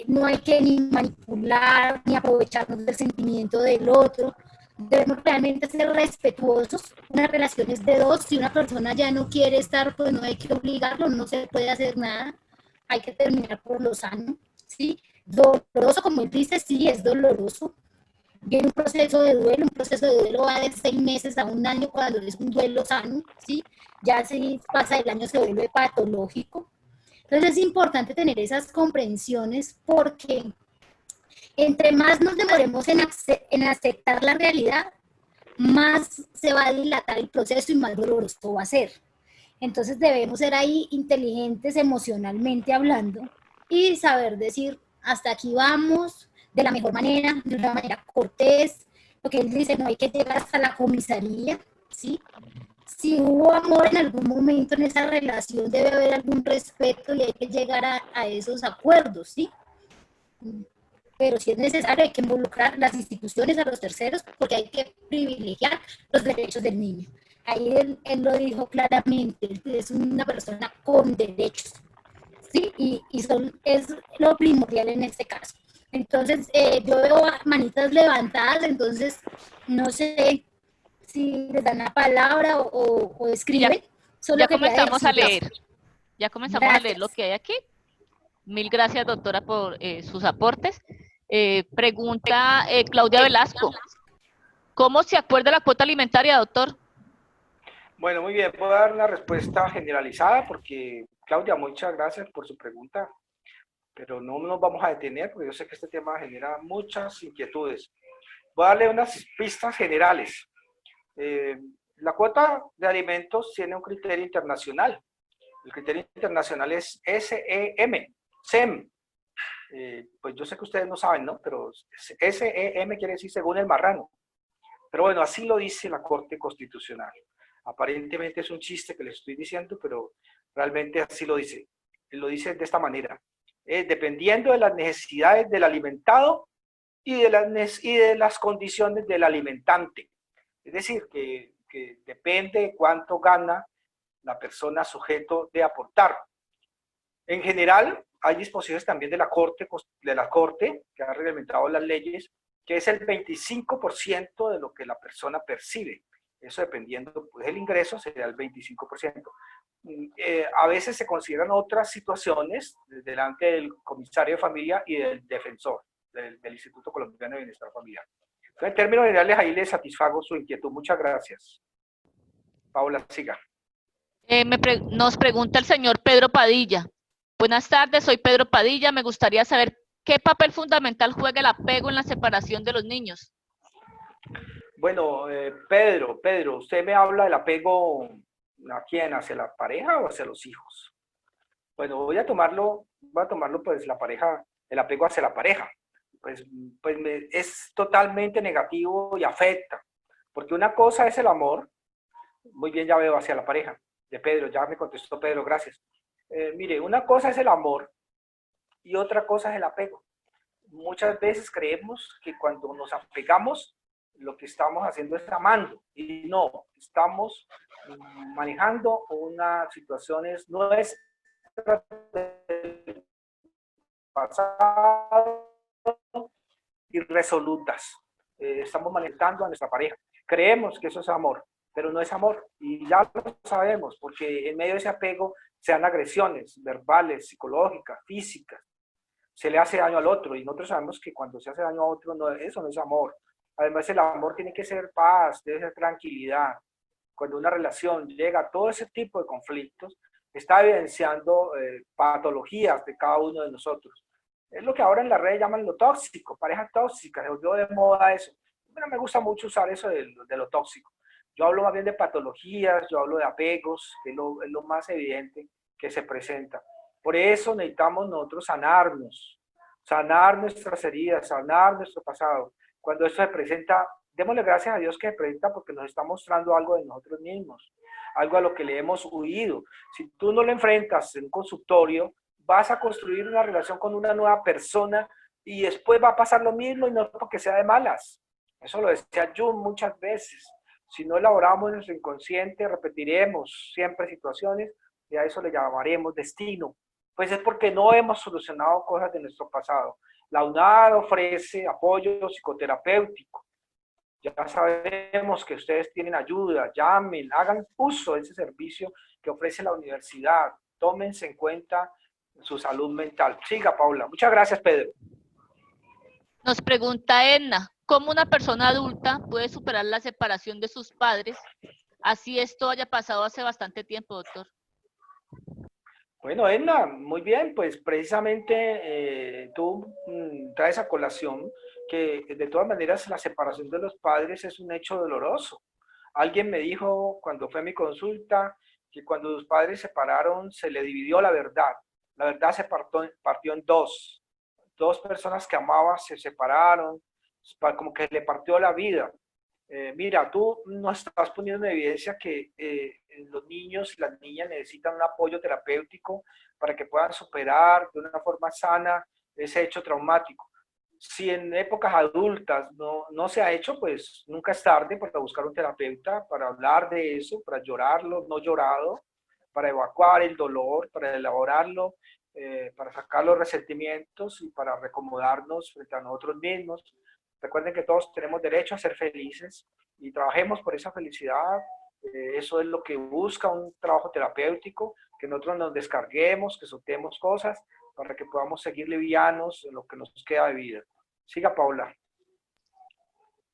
no hay que ni manipular, ni aprovecharnos del sentimiento del otro. Debemos realmente ser respetuosos. Una relación es de dos. Si una persona ya no quiere estar, pues no hay que obligarlo, no se puede hacer nada. Hay que terminar por lo sano, ¿sí? Doloroso, como él dice, sí, es doloroso. Viene un proceso de duelo va de 6 meses a un año cuando es un duelo sano, ¿sí? Ya si pasa el año se vuelve patológico. Entonces es importante tener esas comprensiones porque entre más nos demoremos en aceptar la realidad, más se va a dilatar el proceso y más doloroso va a ser. Entonces debemos ser ahí inteligentes emocionalmente hablando y saber decir, hasta aquí vamos, de la mejor manera, de una manera cortés. Lo que él dice, no hay que llegar hasta la comisaría, ¿sí? Si hubo amor en algún momento en esa relación, debe haber algún respeto y hay que llegar a esos acuerdos, ¿sí? Pero si es necesario hay que involucrar las instituciones a los terceros porque hay que privilegiar los derechos del niño. Ahí él lo dijo claramente, es una persona con derechos, ¿sí? Es lo primordial en este caso. Entonces, yo veo manitas levantadas, entonces no sé si les dan la palabra o Ya, escriben. Solo ya quería comenzamos a decirles. leer. Ya comenzamos a leer lo Gracias. que hay aquí. Mil gracias, doctora, por sus aportes. Pregunta Claudia Velasco. ¿Cómo se acuerda la cuota alimentaria, doctor? Bueno, muy bien, puedo dar una respuesta generalizada porque, Claudia, muchas gracias por su pregunta, pero no nos vamos a detener porque yo sé que este tema genera muchas inquietudes. Voy a darle unas pistas generales. La cuota de alimentos tiene un criterio internacional. El criterio internacional es SEM. Pues yo sé que ustedes no saben, ¿no? Pero SEM quiere decir según el marrano. Pero bueno, así lo dice la Corte Constitucional. Aparentemente es un chiste que les estoy diciendo, pero realmente así lo dice. Lo dice de esta manera. Dependiendo de las necesidades del alimentado y de las condiciones del alimentante. Es decir, que depende de cuánto gana la persona sujeto de aportar. En general, hay disposiciones también de la Corte que ha reglamentado las leyes, que es el 25% de lo que la persona percibe. Eso dependiendo pues, del ingreso, sería el 25%. A veces se consideran otras situaciones delante del comisario de familia y del defensor del Instituto Colombiano de Bienestar Familiar. Entonces, en términos generales, ahí les satisfago su inquietud. Muchas gracias. Paula, siga. Nos pregunta el señor Pedro Padilla. Buenas tardes, soy Pedro Padilla. Me gustaría saber qué papel fundamental juega el apego en la separación de los niños. Bueno, Pedro, usted me habla del apego ¿a quién? ¿Hacia la pareja o hacia los hijos? Bueno, voy a tomarlo pues la pareja, el apego hacia la pareja. Pues es totalmente negativo y afecta, porque una cosa es el amor, muy bien, ya veo, hacia la pareja de Pedro, ya me contestó Pedro, gracias. Mire, una cosa es el amor y otra cosa es el apego. Muchas veces creemos que cuando nos apegamos, lo que estamos haciendo es amando, y no, estamos manejando unas situaciones nuestras del pasado irresolutas. Estamos manejando a nuestra pareja. Creemos que eso es amor, pero no es amor, y ya lo sabemos, porque en medio de ese apego se dan agresiones verbales, psicológicas, físicas, se le hace daño al otro, y nosotros sabemos que cuando se hace daño a otro, no, eso no es amor. Además, el amor tiene que ser paz, debe ser tranquilidad. Cuando una relación llega a todo ese tipo de conflictos, está evidenciando patologías de cada uno de nosotros. Es lo que ahora en las redes llaman lo tóxico, pareja tóxica, se volvió de moda eso. Bueno, me gusta mucho usar eso de lo tóxico. Yo hablo más bien de patologías, yo hablo de apegos, que es lo más evidente que se presenta. Por eso necesitamos nosotros sanarnos, sanar nuestras heridas, sanar nuestro pasado. Cuando esto se presenta, démosle gracias a Dios que se presenta, porque nos está mostrando algo de nosotros mismos, algo a lo que le hemos huido. Si tú no lo enfrentas en un consultorio, vas a construir una relación con una nueva persona y después va a pasar lo mismo, y no porque sea de malas. Eso lo decía Jung muchas veces. Si no elaboramos nuestro inconsciente, repetiremos siempre situaciones y a eso le llamaremos destino. Pues es porque no hemos solucionado cosas de nuestro pasado. La UNAD ofrece apoyo psicoterapéutico. Ya sabemos que ustedes tienen ayuda, llamen, hagan uso de ese servicio que ofrece la universidad. Tómense en cuenta su salud mental. Siga, Paula. Muchas gracias, Pedro. Nos pregunta Edna, ¿cómo una persona adulta puede superar la separación de sus padres, así esto haya pasado hace bastante tiempo, doctor? Bueno, Edna, muy bien, pues precisamente tú traes a colación que de todas maneras la separación de los padres es un hecho doloroso. Alguien me dijo cuando fue a mi consulta que cuando los padres se separaron se le dividió la verdad. La verdad se partió en dos. Dos personas que amaba se separaron, como que le partió la vida. Mira, tú no estás poniendo en evidencia que los niños y las niñas necesitan un apoyo terapéutico para que puedan superar de una forma sana ese hecho traumático. Si en épocas adultas no se ha hecho, pues nunca es tarde para buscar un terapeuta, para hablar de eso, para llorarlo, no llorado, para evacuar el dolor, para elaborarlo, para sacar los resentimientos y para recomodarnos frente a nosotros mismos. Recuerden que todos tenemos derecho a ser felices y trabajemos por esa felicidad. Eso es lo que busca un trabajo terapéutico, que nosotros nos descarguemos, que soltemos cosas para que podamos seguir livianos en lo que nos queda de vida. Siga, Paula.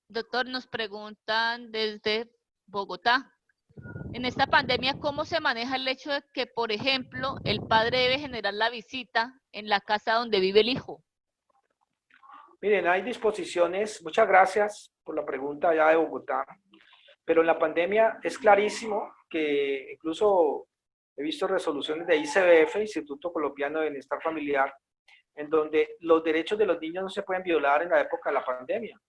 Doctor, nos preguntan desde Bogotá. En esta pandemia, ¿cómo se maneja el hecho de que, por ejemplo, el padre debe generar la visita en la casa donde vive el hijo? Miren, hay disposiciones, muchas gracias por la pregunta allá de Bogotá, pero en la pandemia es clarísimo que incluso he visto resoluciones de ICBF, Instituto Colombiano de Bienestar Familiar, en donde los derechos de los niños no se pueden violar en la época de la pandemia.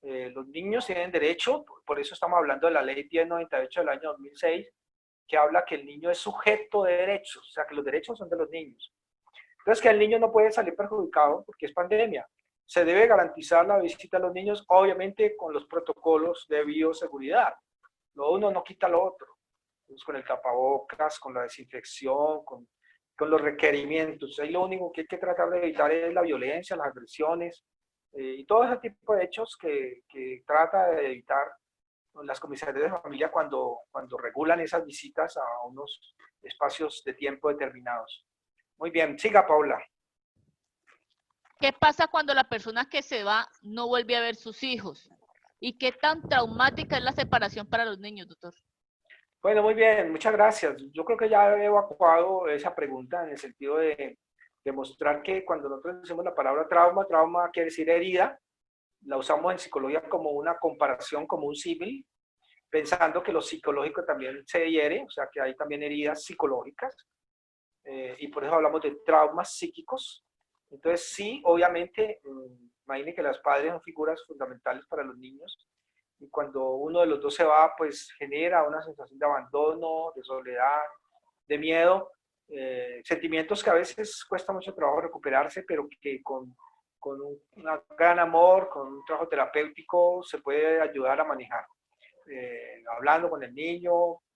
Los niños tienen derecho, por eso estamos hablando de la ley 1098 del año 2006, que habla que el niño es sujeto de derechos, o sea que los derechos son de los niños. Entonces que el niño no puede salir perjudicado porque es pandemia. Se debe garantizar la visita a los niños, obviamente con los protocolos de bioseguridad. Lo uno no quita lo otro. Entonces, con el tapabocas, con la desinfección, con los requerimientos. Ahí lo único que hay que tratar de evitar es la violencia, las agresiones y todo ese tipo de hechos que trata de evitar las comisarías de familia cuando regulan esas visitas a unos espacios de tiempo determinados. Muy bien, siga Paula. ¿Qué pasa cuando la persona que se va no vuelve a ver sus hijos? ¿Y qué tan traumática es la separación para los niños, doctor? Bueno, muy bien, muchas gracias. Yo creo que ya he evacuado esa pregunta en el sentido de demostrar que cuando nosotros decimos la palabra trauma, trauma quiere decir herida, la usamos en psicología como una comparación, como un símil, pensando que lo psicológico también se hiere, o sea que hay también heridas psicológicas, y por eso hablamos de traumas psíquicos. Entonces sí, obviamente, imaginen que las padres son figuras fundamentales para los niños, y cuando uno de los dos se va, pues genera una sensación de abandono, de soledad, de miedo, sentimientos que a veces cuesta mucho trabajo recuperarse, pero que con un gran amor, con un trabajo terapéutico, se puede ayudar a manejar. Hablando con el niño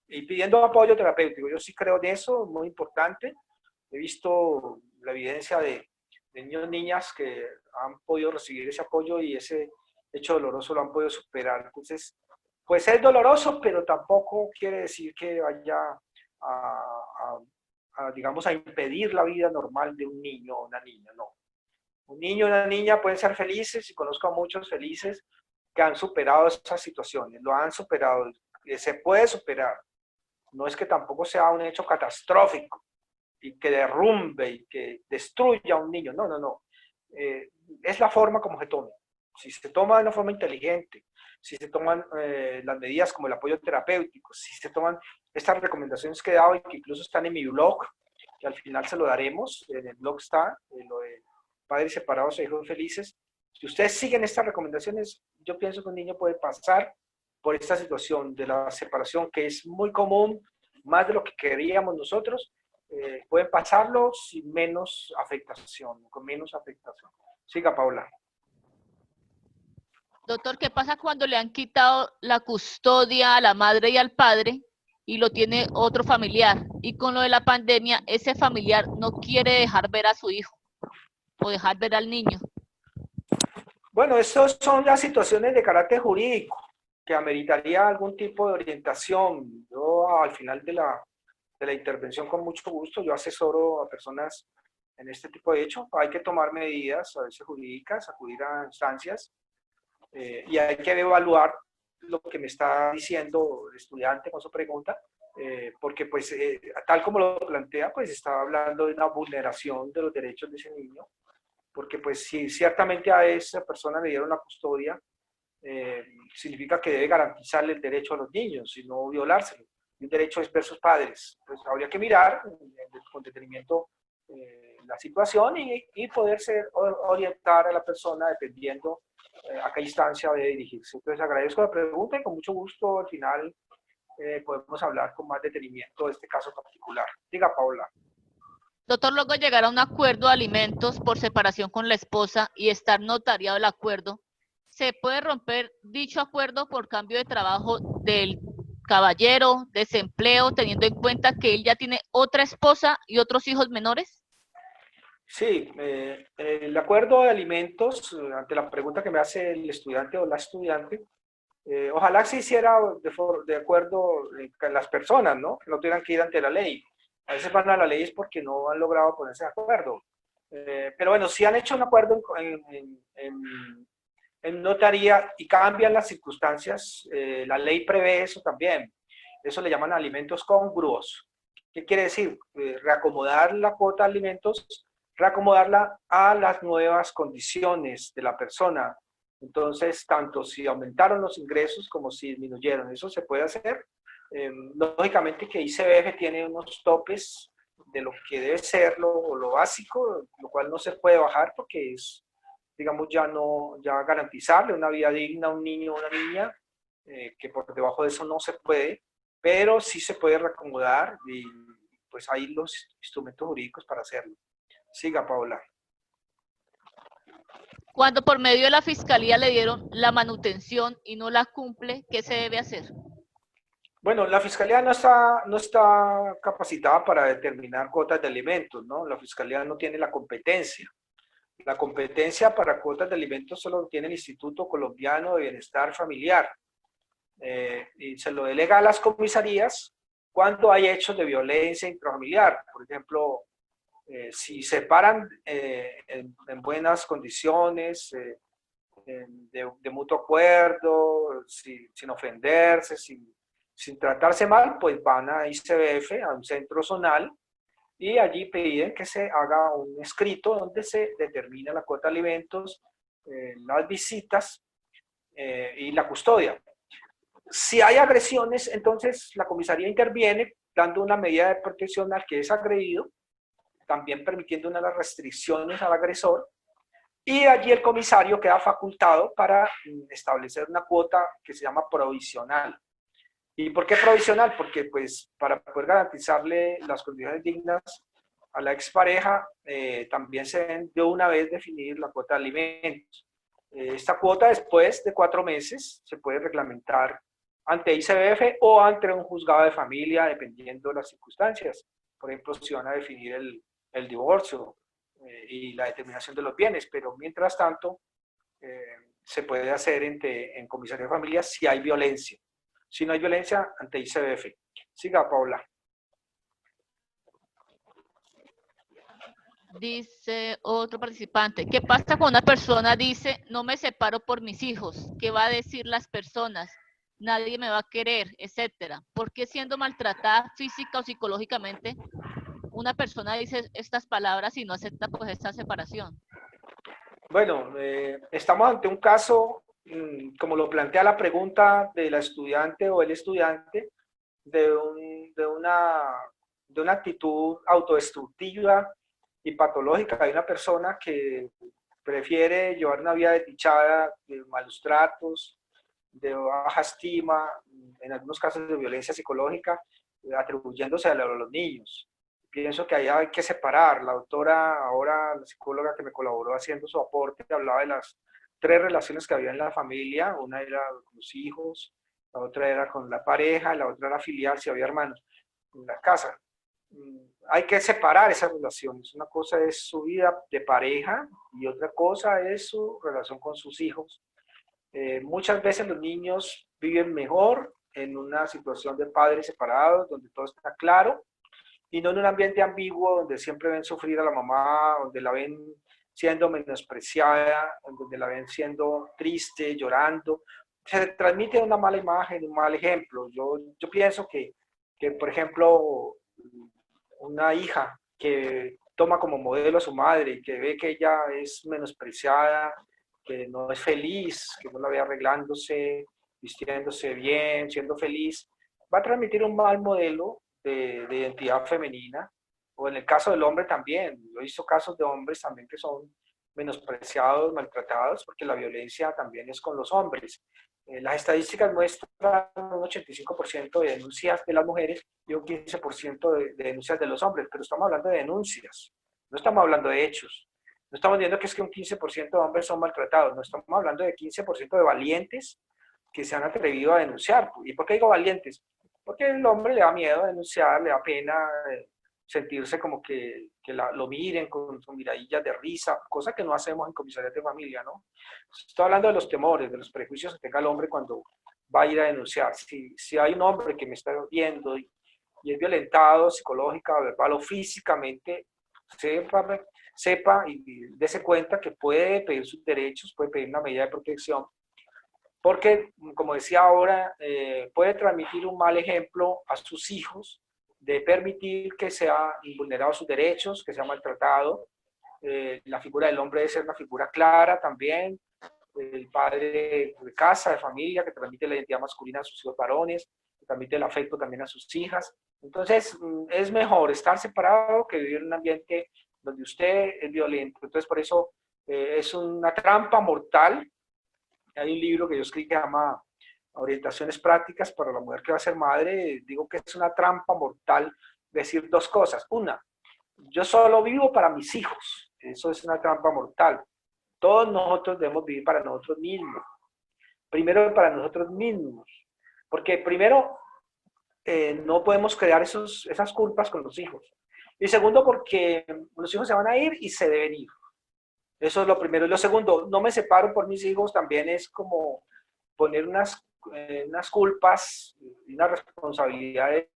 y pidiendo apoyo terapéutico. Yo sí creo en eso, muy importante. He visto la evidencia de niños y niñas que han podido recibir ese apoyo y ese hecho doloroso lo han podido superar. Entonces, pues es doloroso, pero tampoco quiere decir que vaya digamos, a impedir la vida normal de un niño o una niña, no. Un niño y una niña pueden ser felices, y conozco a muchos felices que han superado esas situaciones, lo han superado, se puede superar. No es que tampoco sea un hecho catastrófico y que derrumbe y que destruya a un niño, no, no, no. Es la forma como se tome. Si se toma de una forma inteligente, si se toman las medidas como el apoyo terapéutico, si se toman estas recomendaciones que he dado y que incluso están en mi blog, que al final se lo daremos, en el blog está, lo de Padres Separados e Hijos Felices. Si ustedes siguen estas recomendaciones, yo pienso que un niño puede pasar por esta situación de la separación, que es muy común, más de lo que queríamos nosotros, pueden pasarlo sin menos afectación, con menos afectación. Siga, Paula. Doctor, ¿qué pasa cuando le han quitado la custodia a la madre y al padre y lo tiene otro familiar? Y con lo de la pandemia, ese familiar no quiere dejar ver a su hijo o dejar ver al niño. Bueno, estas son las situaciones de carácter jurídico que ameritaría algún tipo de orientación. Yo al final de la intervención, con mucho gusto, yo asesoro a personas en este tipo de hechos. Hay que tomar medidas, a veces jurídicas, acudir a instancias, y hay que evaluar lo que me está diciendo el estudiante con su pregunta, porque pues tal como lo plantea, pues está hablando de una vulneración de los derechos de ese niño, porque pues si ciertamente a esa persona le dieron la custodia, significa que debe garantizarle el derecho a los niños y no violárselo. Un derecho es ver sus padres. Pues habría que mirar con detenimiento la situación y poderse orientar a la persona dependiendo a qué instancia debe dirigirse. Entonces agradezco la pregunta y con mucho gusto al final podemos hablar con más detenimiento de este caso particular. Diga, Paula. Doctor, luego llegar a un acuerdo de alimentos por separación con la esposa y estar notariado el acuerdo, ¿se puede romper dicho acuerdo por cambio de trabajo del caballero, desempleo, teniendo en cuenta que él ya tiene otra esposa y otros hijos menores? Sí, el acuerdo de alimentos, ante la pregunta que me hace el estudiante o la estudiante, ojalá se hiciera de acuerdo con las personas, ¿no? Que no tuvieran que ir ante la ley. A veces van a la ley es porque no han logrado ponerse de acuerdo. Pero bueno, si han hecho un acuerdo en notaría y cambian las circunstancias, la ley prevé eso también. Eso le llaman alimentos congruos. ¿Qué quiere decir? Reacomodar la cuota de alimentos, reacomodarla a las nuevas condiciones de la persona. Entonces, tanto si aumentaron los ingresos como si disminuyeron, eso se puede hacer. Lógicamente que ICBF tiene unos topes de lo que debe ser lo básico, lo cual no se puede bajar porque es, digamos, ya garantizarle una vida digna a un niño o una niña, que por debajo de eso no se puede, pero sí se puede reacomodar y pues hay los instrumentos jurídicos para hacerlo. Siga, Paula. Cuando por medio de la fiscalía le dieron la manutención y no la cumple, ¿qué se debe hacer? Bueno, la fiscalía no está capacitada para determinar cuotas de alimentos, ¿no? La fiscalía no tiene la competencia. La competencia para cuotas de alimentos solo tiene el Instituto Colombiano de Bienestar Familiar. y se lo delega a las comisarías cuando hay hechos de violencia intrafamiliar. Por ejemplo, si se paran en buenas condiciones, de mutuo acuerdo, sin ofenderse, sin tratarse mal, pues van a ICBF, a un centro zonal, y allí piden que se haga un escrito donde se determina la cuota de alimentos, las visitas y la custodia. Si hay agresiones, entonces la comisaría interviene dando una medida de protección al que es agredido, también permitiendo unas restricciones al agresor, y allí el comisario queda facultado para establecer una cuota que se llama provisional. ¿Y por qué provisional? Porque pues para poder garantizarle las condiciones dignas a la expareja, también se deben de una vez definir la cuota de alimentos. Esta cuota después de 4 meses se puede reglamentar ante ICBF o ante un juzgado de familia, dependiendo de las circunstancias. Por ejemplo, si van a definir el divorcio y la determinación de los bienes, pero mientras tanto se puede hacer en comisaría de familia si hay violencia. Si no hay violencia, ante ICBF. Siga, Paula. Dice otro participante, ¿qué pasa cuando una persona dice, no me separo por mis hijos? ¿Qué va a decir las personas? Nadie me va a querer, etcétera. ¿Por qué siendo maltratada física o psicológicamente una persona dice estas palabras y no acepta pues esta separación? Bueno, estamos ante un caso, como lo plantea la pregunta de la estudiante o el estudiante, de una actitud autodestructiva y patológica. Hay una persona que prefiere llevar una vida desdichada, de malos tratos, de baja estima, en algunos casos de violencia psicológica, atribuyéndose a los niños. Pienso que ahí hay que separar. La doctora, ahora la psicóloga que me colaboró haciendo su aporte, hablaba de las 3 relaciones que había en la familia. Una era con los hijos, la otra era con la pareja, la otra era filial, si había hermanos en la casa. Hay que separar esas relaciones. Una cosa es su vida de pareja y otra cosa es su relación con sus hijos. Muchas veces los niños viven mejor en una situación de padres separados, donde todo está claro, y no en un ambiente ambiguo donde siempre ven sufrir a la mamá, donde la ven siendo menospreciada, donde la ven siendo triste, llorando. Se transmite una mala imagen, un mal ejemplo. Yo pienso que, por ejemplo, una hija que toma como modelo a su madre y que ve que ella es menospreciada, que no es feliz, que no la ve arreglándose, vistiéndose bien, siendo feliz, va a transmitir un mal modelo de identidad femenina, o en el caso del hombre también. Yo he visto casos de hombres también que son menospreciados, maltratados, porque la violencia también es con los hombres. Las estadísticas muestran un 85% de denuncias de las mujeres y un 15% de denuncias de los hombres, pero estamos hablando de denuncias, no estamos hablando de hechos. No estamos diciendo que es que un 15% de hombres son maltratados, no estamos hablando de 15% de valientes que se han atrevido a denunciar. ¿Y por qué digo valientes? Porque el hombre le da miedo a denunciar, le da pena sentirse como que lo miren con miradillas de risa, cosa que no hacemos en comisarías de familia, ¿no? Estoy hablando de los temores, de los prejuicios que tenga el hombre cuando va a ir a denunciar. Si hay un hombre que me está viendo y es violentado psicológica, verbal o físicamente, sepa y dése cuenta que puede pedir sus derechos, puede pedir una medida de protección, porque, como decía ahora, puede transmitir un mal ejemplo a sus hijos de permitir que sea vulnerado sus derechos, que sea maltratado. La figura del hombre debe ser una figura clara también, el padre de casa, de familia, que transmite la identidad masculina a sus hijos varones, que transmite el afecto también a sus hijas. Entonces, es mejor estar separado que vivir en un ambiente donde usted es violento. Entonces, por eso es una trampa mortal. Hay un libro que yo escribí que se llama Orientaciones Prácticas para la Mujer que va a ser madre. Digo que es una trampa mortal decir 2 cosas. Una, yo solo vivo para mis hijos. Eso es una trampa mortal. Todos nosotros debemos vivir para nosotros mismos. Primero para nosotros mismos. Porque primero, no podemos crear esas culpas con los hijos. Y segundo, porque los hijos se van a ir y se deben ir. Eso es lo primero. Y lo segundo, no me separo por mis hijos, también es como poner unas unas culpas y unas responsabilidades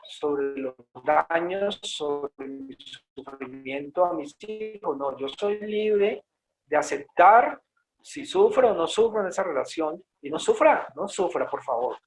sobre los daños, sobre mi sufrimiento a mis hijos. No, yo soy libre de aceptar si sufro o no sufro en esa relación, y no sufra, por favor.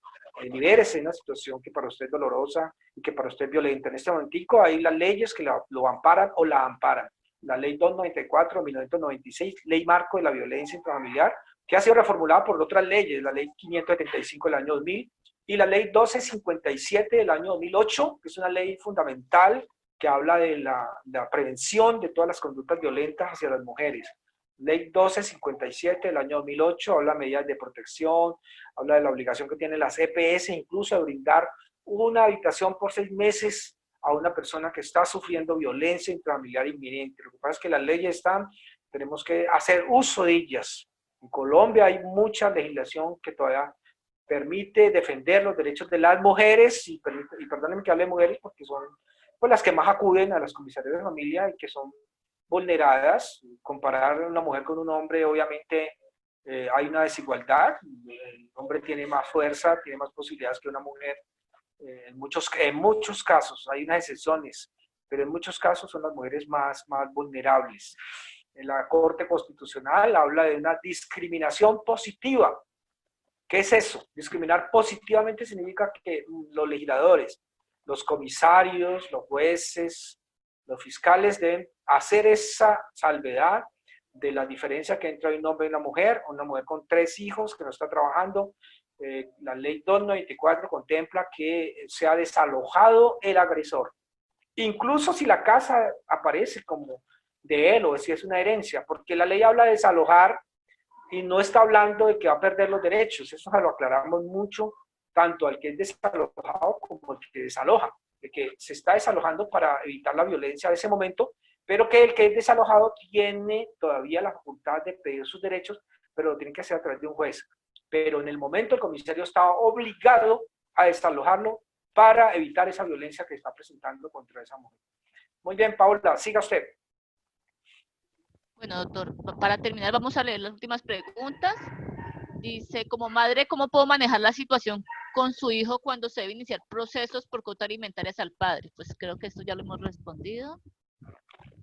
Libérese de una situación que para usted es dolorosa y que para usted es violenta. En este momentico hay las leyes que lo amparan o la amparan. La ley 294 de 1996, ley marco de la violencia intrafamiliar, que ha sido reformulada por otras leyes, la ley 575 del año 2000 y la ley 1257 del año 2008, que es una ley fundamental que habla de la prevención de todas las conductas violentas hacia las mujeres. Ley 1257 del año 2008 habla de medidas de protección, habla de la obligación que tienen las EPS incluso de brindar una habitación por 6 meses a una persona que está sufriendo violencia intrafamiliar inminente. Lo que pasa es que las leyes están, tenemos que hacer uso de ellas. En Colombia hay mucha legislación que todavía permite defender los derechos de las mujeres, y perdónenme que hable de mujeres porque son pues, las que más acuden a las comisarías de familia y que son vulneradas. Comparar una mujer con un hombre, obviamente hay una desigualdad. El hombre tiene más fuerza, tiene más posibilidades que una mujer. En muchos casos, hay unas excepciones, pero en muchos casos son las mujeres más vulnerables. La Corte Constitucional habla de una discriminación positiva. ¿Qué es eso? Discriminar positivamente significa que los legisladores, los comisarios, los jueces, los fiscales deben hacer esa salvedad de la diferencia que entre un hombre y una mujer con 3 hijos que no está trabajando. La ley 294 contempla que sea desalojado el agresor. Incluso si la casa aparece como de él o si es una herencia, porque la ley habla de desalojar y no está hablando de que va a perder los derechos. Eso se lo aclaramos mucho, tanto al que es desalojado como al que desaloja, de que se está desalojando para evitar la violencia de ese momento, pero que el que es desalojado tiene todavía la facultad de pedir sus derechos, pero lo tiene que hacer a través de un juez. Pero en el momento el comisario estaba obligado a desalojarlo para evitar esa violencia que está presentando contra esa mujer. Muy bien, Paola, siga usted. Bueno, doctor, para terminar vamos a leer las últimas preguntas. Dice, como madre, ¿cómo puedo manejar la situación con su hijo cuando se debe iniciar procesos por cuotas alimentarias al padre? Pues creo que esto ya lo hemos respondido.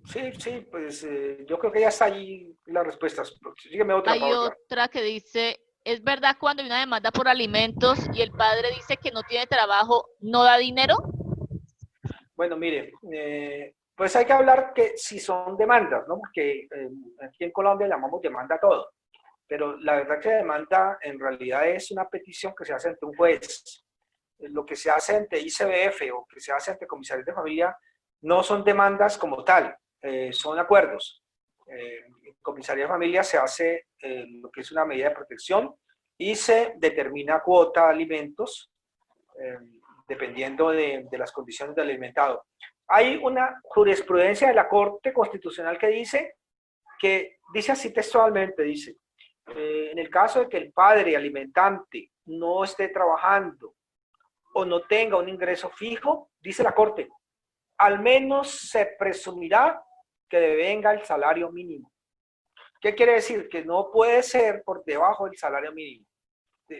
Sí, pues yo creo que ya está ahí las respuestas. Sígueme otra, Hay Paola. otra que dice, ¿es verdad cuando hay una demanda por alimentos y el padre dice que no tiene trabajo, no da dinero? Bueno, mire, pues hay que hablar que si son demandas, ¿no? Porque aquí en Colombia llamamos demanda a todo, pero la verdad que la demanda en realidad es una petición que se hace ante un juez. Lo que se hace ante ICBF o que se hace ante comisarios de familia no son demandas como tal, son acuerdos. En comisaría de familia se hace lo que es una medida de protección y se determina cuota de alimentos dependiendo de las condiciones del alimentado. Hay una jurisprudencia de la Corte Constitucional que dice así textualmente, dice, en el caso de que el padre alimentante no esté trabajando o no tenga un ingreso fijo, dice la Corte, al menos se presumirá que devenga el salario mínimo. ¿Qué quiere decir? Que no puede ser por debajo del salario mínimo.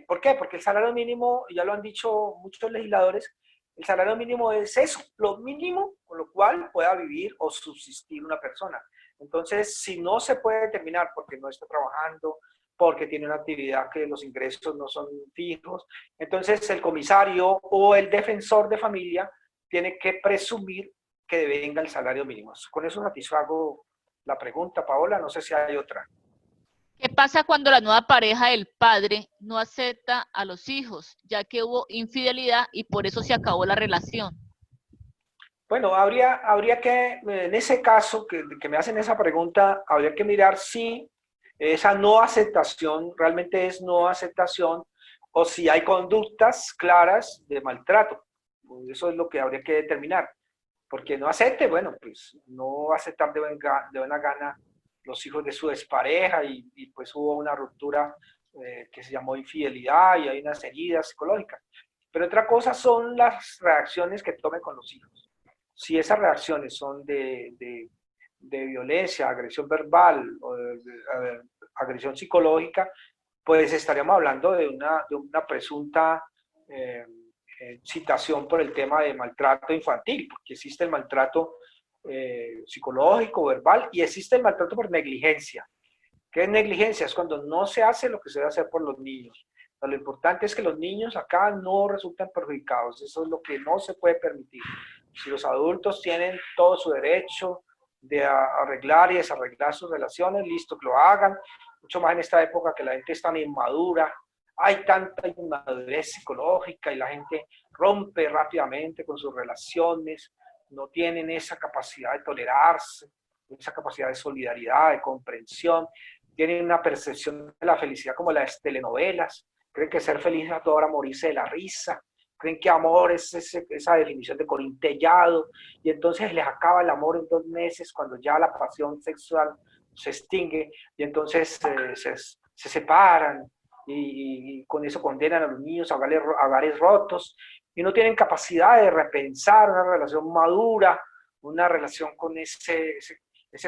¿Por qué? Porque el salario mínimo, ya lo han dicho muchos legisladores, el salario mínimo es eso, lo mínimo con lo cual pueda vivir o subsistir una persona. Entonces, si no se puede determinar porque no está trabajando, porque tiene una actividad que los ingresos no son fijos, entonces el comisario o el defensor de familia tiene que presumir que devenga el salario mínimo. Con eso satisfago la pregunta, Paola, no sé si hay otra. ¿Qué pasa cuando la nueva pareja del padre no acepta a los hijos, ya que hubo infidelidad y por eso se acabó la relación? Bueno, habría que, en ese caso que me hacen esa pregunta, habría que mirar si esa no aceptación realmente es no aceptación o si hay conductas claras de maltrato. Eso es lo que habría que determinar. Porque no acepte, bueno, pues no va a aceptar de buena gana los hijos de su expareja y pues hubo una ruptura que se llamó infidelidad y hay unas heridas psicológicas. Pero otra cosa son las reacciones que tome con los hijos. Si esas reacciones son de violencia, agresión verbal o agresión psicológica, pues estaríamos hablando de una presunta citación por el tema de maltrato infantil, porque existe el maltrato psicológico, verbal, y existe el maltrato por negligencia. ¿Qué es negligencia? Es cuando no se hace lo que se debe hacer por los niños. Pero lo importante es que los niños acá no resultan perjudicados. Eso es lo que no se puede permitir. Si los adultos tienen todo su derecho de arreglar y desarreglar sus relaciones, listo, que lo hagan. Mucho más en esta época que la gente es tan inmadura. Hay tanta inmadurez psicológica y la gente rompe rápidamente con sus relaciones. No tienen esa capacidad de tolerarse, esa capacidad de solidaridad, de comprensión. Tienen una percepción de la felicidad como las telenovelas. Creen que ser feliz es a toda hora morirse de la risa. Creen que amor es esa definición de corintellado. Y entonces les acaba el amor en 2 meses cuando ya la pasión sexual se extingue. Y entonces se separan y con eso condenan a los niños a hogares rotos. Y no tienen capacidad de repensar una relación madura, una relación con ese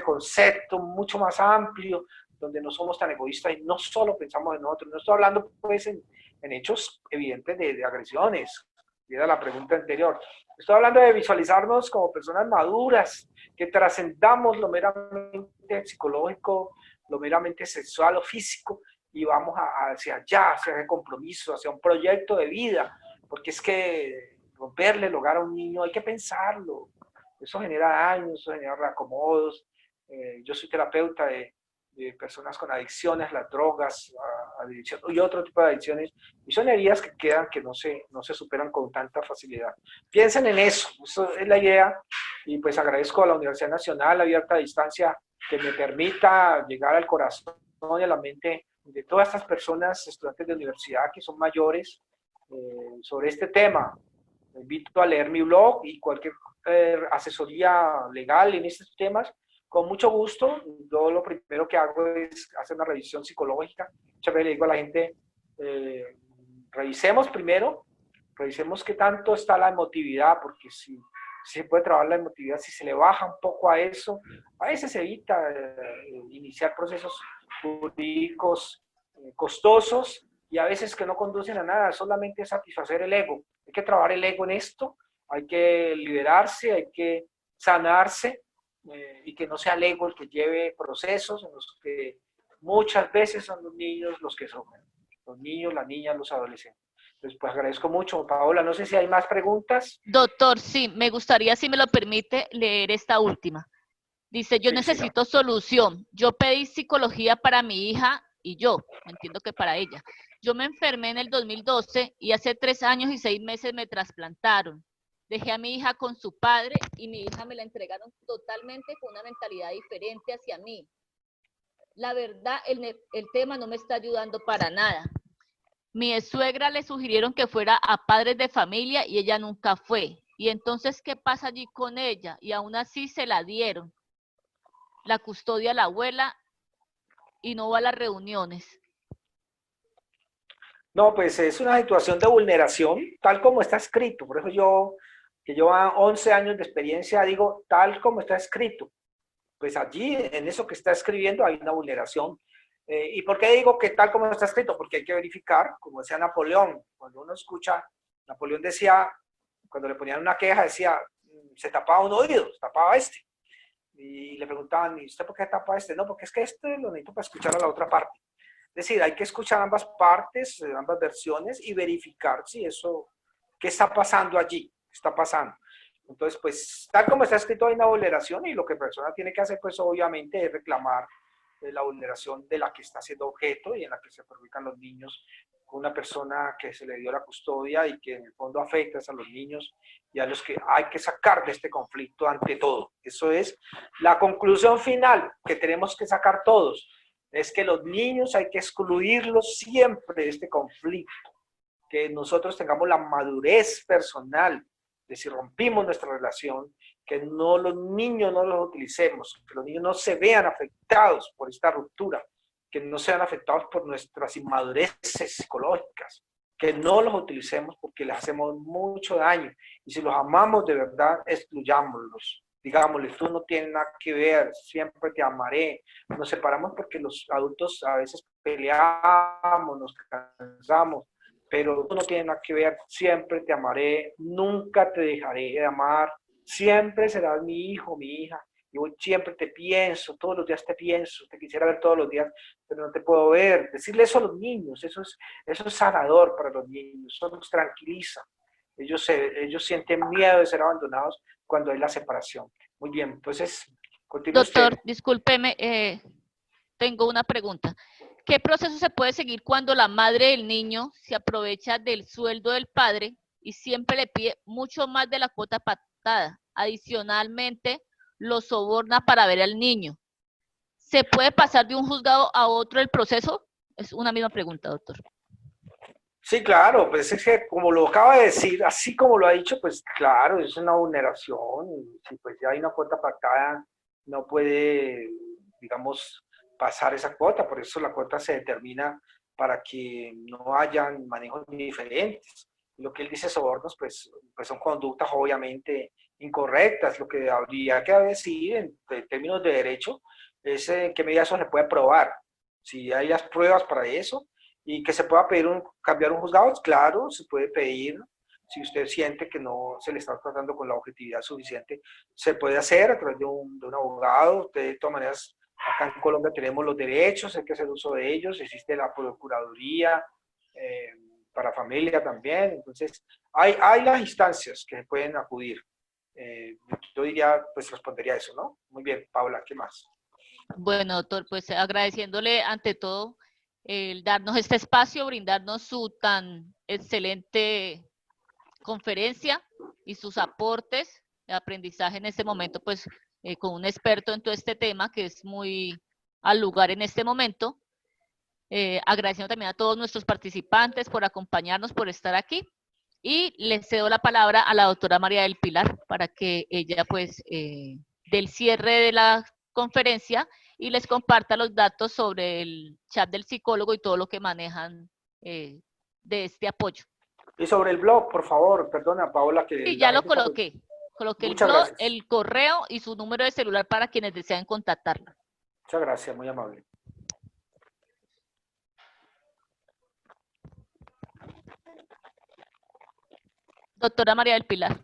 concepto mucho más amplio, donde no somos tan egoístas y no solo pensamos en nosotros. No estoy hablando pues en hechos evidentes de agresiones, y era la pregunta anterior. Estoy hablando de visualizarnos como personas maduras, que trascendamos lo meramente psicológico, lo meramente sexual o físico, y vamos hacia allá, hacia el compromiso, hacia un proyecto de vida, porque es que romperle el hogar a un niño hay que pensarlo. Eso genera daños, eso genera reacomodos. Yo soy terapeuta de personas con adicciones, las drogas, adicción, y otro tipo de adicciones, y son heridas que quedan, que no se superan con tanta facilidad. Piensen en eso es la idea, y pues agradezco a la Universidad Nacional Abierta a Distancia que me permita llegar al corazón y a la mente de todas estas personas, estudiantes de universidad que son mayores, sobre este tema. Me invito a leer mi blog y cualquier asesoría legal en estos temas. Con mucho gusto. Yo lo primero que hago es hacer una revisión psicológica. Muchas veces le digo a la gente, revisemos primero, revisemos qué tanto está la emotividad, porque si se puede trabajar la emotividad, si se le baja un poco a eso, a veces se evita iniciar procesos jurídicos costosos y a veces que no conducen a nada, solamente satisfacer el ego. Hay que trabajar el ego en esto, hay que liberarse, hay que sanarse, y que no sea el ego el que lleve procesos en los que muchas veces son los niños los que sufren, los niños, las niñas, los adolescentes. Entonces, pues agradezco mucho. Paola, no sé si hay más preguntas. Doctor, sí, me gustaría, si me lo permite, leer esta última. Dice, yo necesito solución. Yo pedí psicología para mi hija y yo, entiendo que para ella. Yo me enfermé en el 2012 y hace 3 años y 6 meses me trasplantaron. Dejé a mi hija con su padre y mi hija me la entregaron totalmente con una mentalidad diferente hacia mí. La verdad, el tema no me está ayudando para nada. Mi suegra le sugirieron que fuera a padres de familia y ella nunca fue. Y entonces, ¿qué pasa allí con ella? Y aún así se la dieron. La custodia a la abuela y no va a las reuniones. No, pues es una situación de vulneración, tal como está escrito. Por eso yo, que llevo 11 años de experiencia, digo tal como está escrito. Pues allí, en eso que está escribiendo, hay una vulneración. ¿Y por qué digo que tal como está escrito? Porque hay que verificar, como decía Napoleón, cuando uno escucha, Napoleón decía, cuando le ponían una queja, decía, se tapaba un oído, se tapaba este. Y le preguntaban, ¿y usted por qué tapa este? No, porque es que este lo necesito para escuchar a la otra parte. Es decir, hay que escuchar ambas partes, ambas versiones y verificar si eso, qué está pasando allí, qué está pasando. Entonces, pues, tal como está escrito, hay una vulneración y lo que la persona tiene que hacer, pues, obviamente, es reclamar la vulneración de la que está siendo objeto y en la que se perjudican los niños con una persona que se le dio la custodia y que en el fondo afecta a los niños y a los que hay que sacar de este conflicto ante todo. Eso es la conclusión final que tenemos que sacar todos, es que los niños hay que excluirlos siempre de este conflicto, que nosotros tengamos la madurez personal de si rompimos nuestra relación, que no los niños no los utilicemos, que los niños no se vean afectados por esta ruptura, que no sean afectados por nuestras inmadureces psicológicas, que no los utilicemos porque les hacemos mucho daño. Y si los amamos de verdad, excluyámoslos. digámosle, tú no tienes nada que ver, siempre te amaré. Nos separamos porque los adultos a veces peleamos, nos cansamos, pero tú no tienes nada que ver, siempre te amaré, nunca te dejaré de amar, siempre serás mi hijo, mi hija. Yo siempre te pienso, todos los días te pienso, te quisiera ver todos los días, pero no te puedo ver. Decirle eso a los niños, eso es sanador para los niños, eso los tranquiliza. Ellos sienten miedo de ser abandonados cuando hay la separación. Muy bien, entonces, continúe Doctor, usted. discúlpeme, tengo una pregunta. ¿Qué proceso se puede seguir cuando la madre del niño se aprovecha del sueldo del padre y siempre le pide mucho más de la cuota pactada? Adicionalmente, lo soborna para ver al niño. ¿Se puede pasar de un juzgado a otro el proceso? Es una misma pregunta, doctor. Sí, claro, pues es que como lo acaba de decir, así como lo ha dicho, pues claro, es una vulneración. Si pues ya hay una cuota pactada, no puede, digamos, pasar esa cuota. Por eso la cuota se determina para que no hayan manejos diferentes. Lo que él dice sobornos, pues son conductas obviamente incorrectas. Lo que habría que decir en términos de derecho es en qué medida eso se puede probar. Si hay las pruebas para eso, y que se pueda pedir cambiar un juzgado, claro, se puede pedir. Si usted siente que no se le está tratando con la objetividad suficiente, se puede hacer a través de un abogado. De todas maneras, acá en Colombia tenemos los derechos, hay que hacer uso de ellos, existe la Procuraduría para familia también. Entonces, hay las instancias que se pueden acudir. Yo diría, pues respondería eso, ¿no? Muy bien, Paula, ¿qué más? Bueno, doctor, pues agradeciéndole ante todo el darnos este espacio, brindarnos su tan excelente conferencia y sus aportes de aprendizaje en este momento, pues con un experto en todo este tema que es muy al lugar en este momento. Agradeciendo también a todos nuestros participantes por acompañarnos, por estar aquí. Y les cedo la palabra a la doctora María del Pilar para que ella, pues, del cierre de la conferencia y les comparta los datos sobre el chat del psicólogo y todo lo que manejan de este apoyo. Y sobre el blog, por favor, perdona, Paola, que Sí, ya lo coloqué. Coloqué el blog, gracias. el correo y su número de celular para quienes deseen contactarla. Muchas gracias, muy amable. Doctora María del Pilar.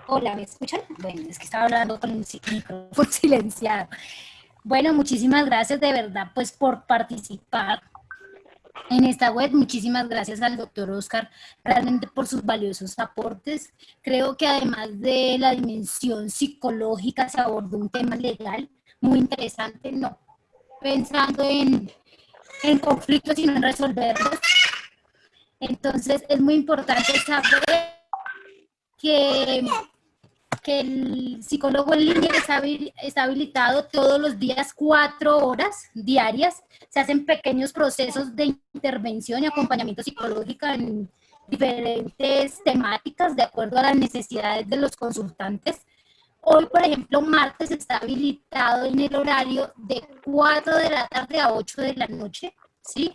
Hola, ¿me escuchan? Bueno, es que estaba hablando con un micrófono silenciado. Bueno, muchísimas gracias de verdad pues por participar en esta web. Muchísimas gracias al doctor Oscar realmente por sus valiosos aportes. Creo que además de la dimensión psicológica se abordó un tema legal muy interesante, no pensando en conflictos sino en resolverlos. Entonces es muy importante saber que el psicólogo en línea está habilitado todos los días 4 horas diarias. Se hacen pequeños procesos de intervención y acompañamiento psicológico en diferentes temáticas de acuerdo a las necesidades de los consultantes. Hoy, por ejemplo, martes está habilitado en el horario de 4 de la tarde a 8 de la noche, ¿sí?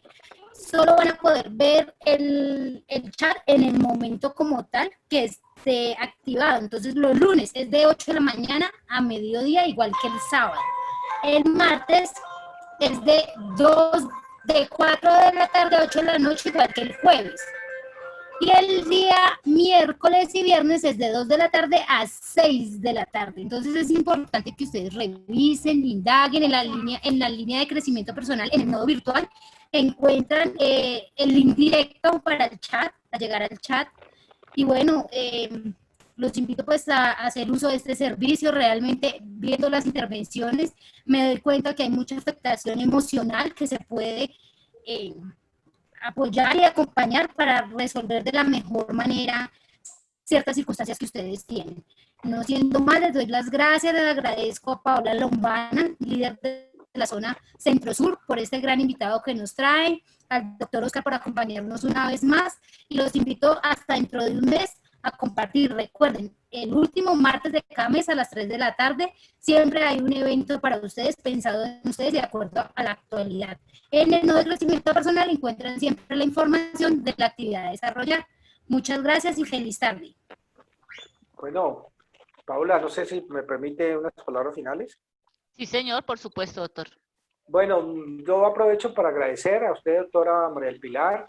Solo van a poder ver el chat en el momento como tal que esté activado. Entonces, los lunes es de 8 de la mañana a mediodía, igual que el sábado. El martes es de 4 de la tarde a 8 de la noche, igual que el jueves. Y el día miércoles y viernes es de 2 de la tarde a 6 de la tarde. Entonces es importante que ustedes revisen, indaguen en la línea de crecimiento personal, en el modo virtual. Encuentran el link directo para el chat, a llegar al chat. Y bueno, los invito pues a hacer uso de este servicio. Realmente viendo las intervenciones me doy cuenta que hay mucha afectación emocional que se puede apoyar y acompañar para resolver de la mejor manera ciertas circunstancias que ustedes tienen. No siendo más, les doy las gracias, les agradezco a Paola Lombana, líder de la zona Centro-Sur, por este gran invitado que nos trae, al doctor Oscar por acompañarnos una vez más, y los invito hasta dentro de un mes a compartir. Recuerden, el último martes de cada mes a las 3 de la tarde, siempre hay un evento para ustedes, pensado en ustedes de acuerdo a la actualidad. En el nodo de crecimiento personal encuentran siempre la información de la actividad a desarrollar. Muchas gracias y feliz tarde. Bueno, Paula, no sé si me permite unas palabras finales. Sí, señor, por supuesto, doctor. Bueno, yo aprovecho para agradecer a usted, doctora María del Pilar,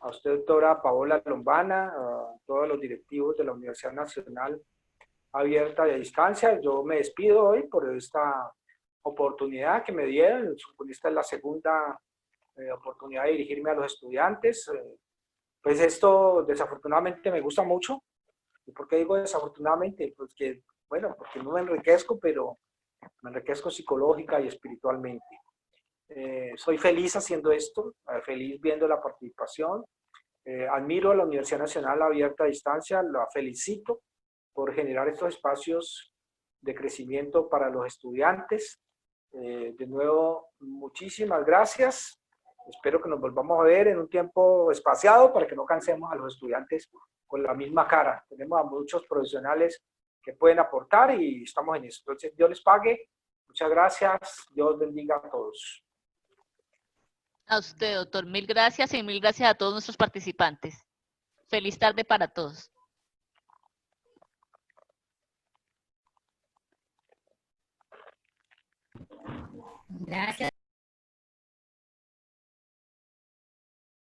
a usted, doctora Paola Lombana, a todos los directivos de la Universidad Nacional Abierta y a Distancia. Yo me despido hoy por esta oportunidad que me dieron. Esta es la segunda oportunidad de dirigirme a los estudiantes. Pues esto desafortunadamente me gusta mucho. ¿Y por qué digo desafortunadamente? Pues que, bueno, porque no me enriquezco, pero me enriquezco psicológica y espiritualmente. Soy feliz haciendo esto, feliz viendo la participación. Admiro a la Universidad Nacional Abierta a Distancia, la felicito por generar estos espacios de crecimiento para los estudiantes. De nuevo, muchísimas gracias. Espero que nos volvamos a ver en un tiempo espaciado para que no cansemos a los estudiantes con la misma cara. Tenemos a muchos profesionales que pueden aportar y estamos en eso. Entonces, Dios les pague. Muchas gracias. Dios bendiga a todos. A usted, doctor. Mil gracias y mil gracias a todos nuestros participantes. Feliz tarde para todos. Gracias.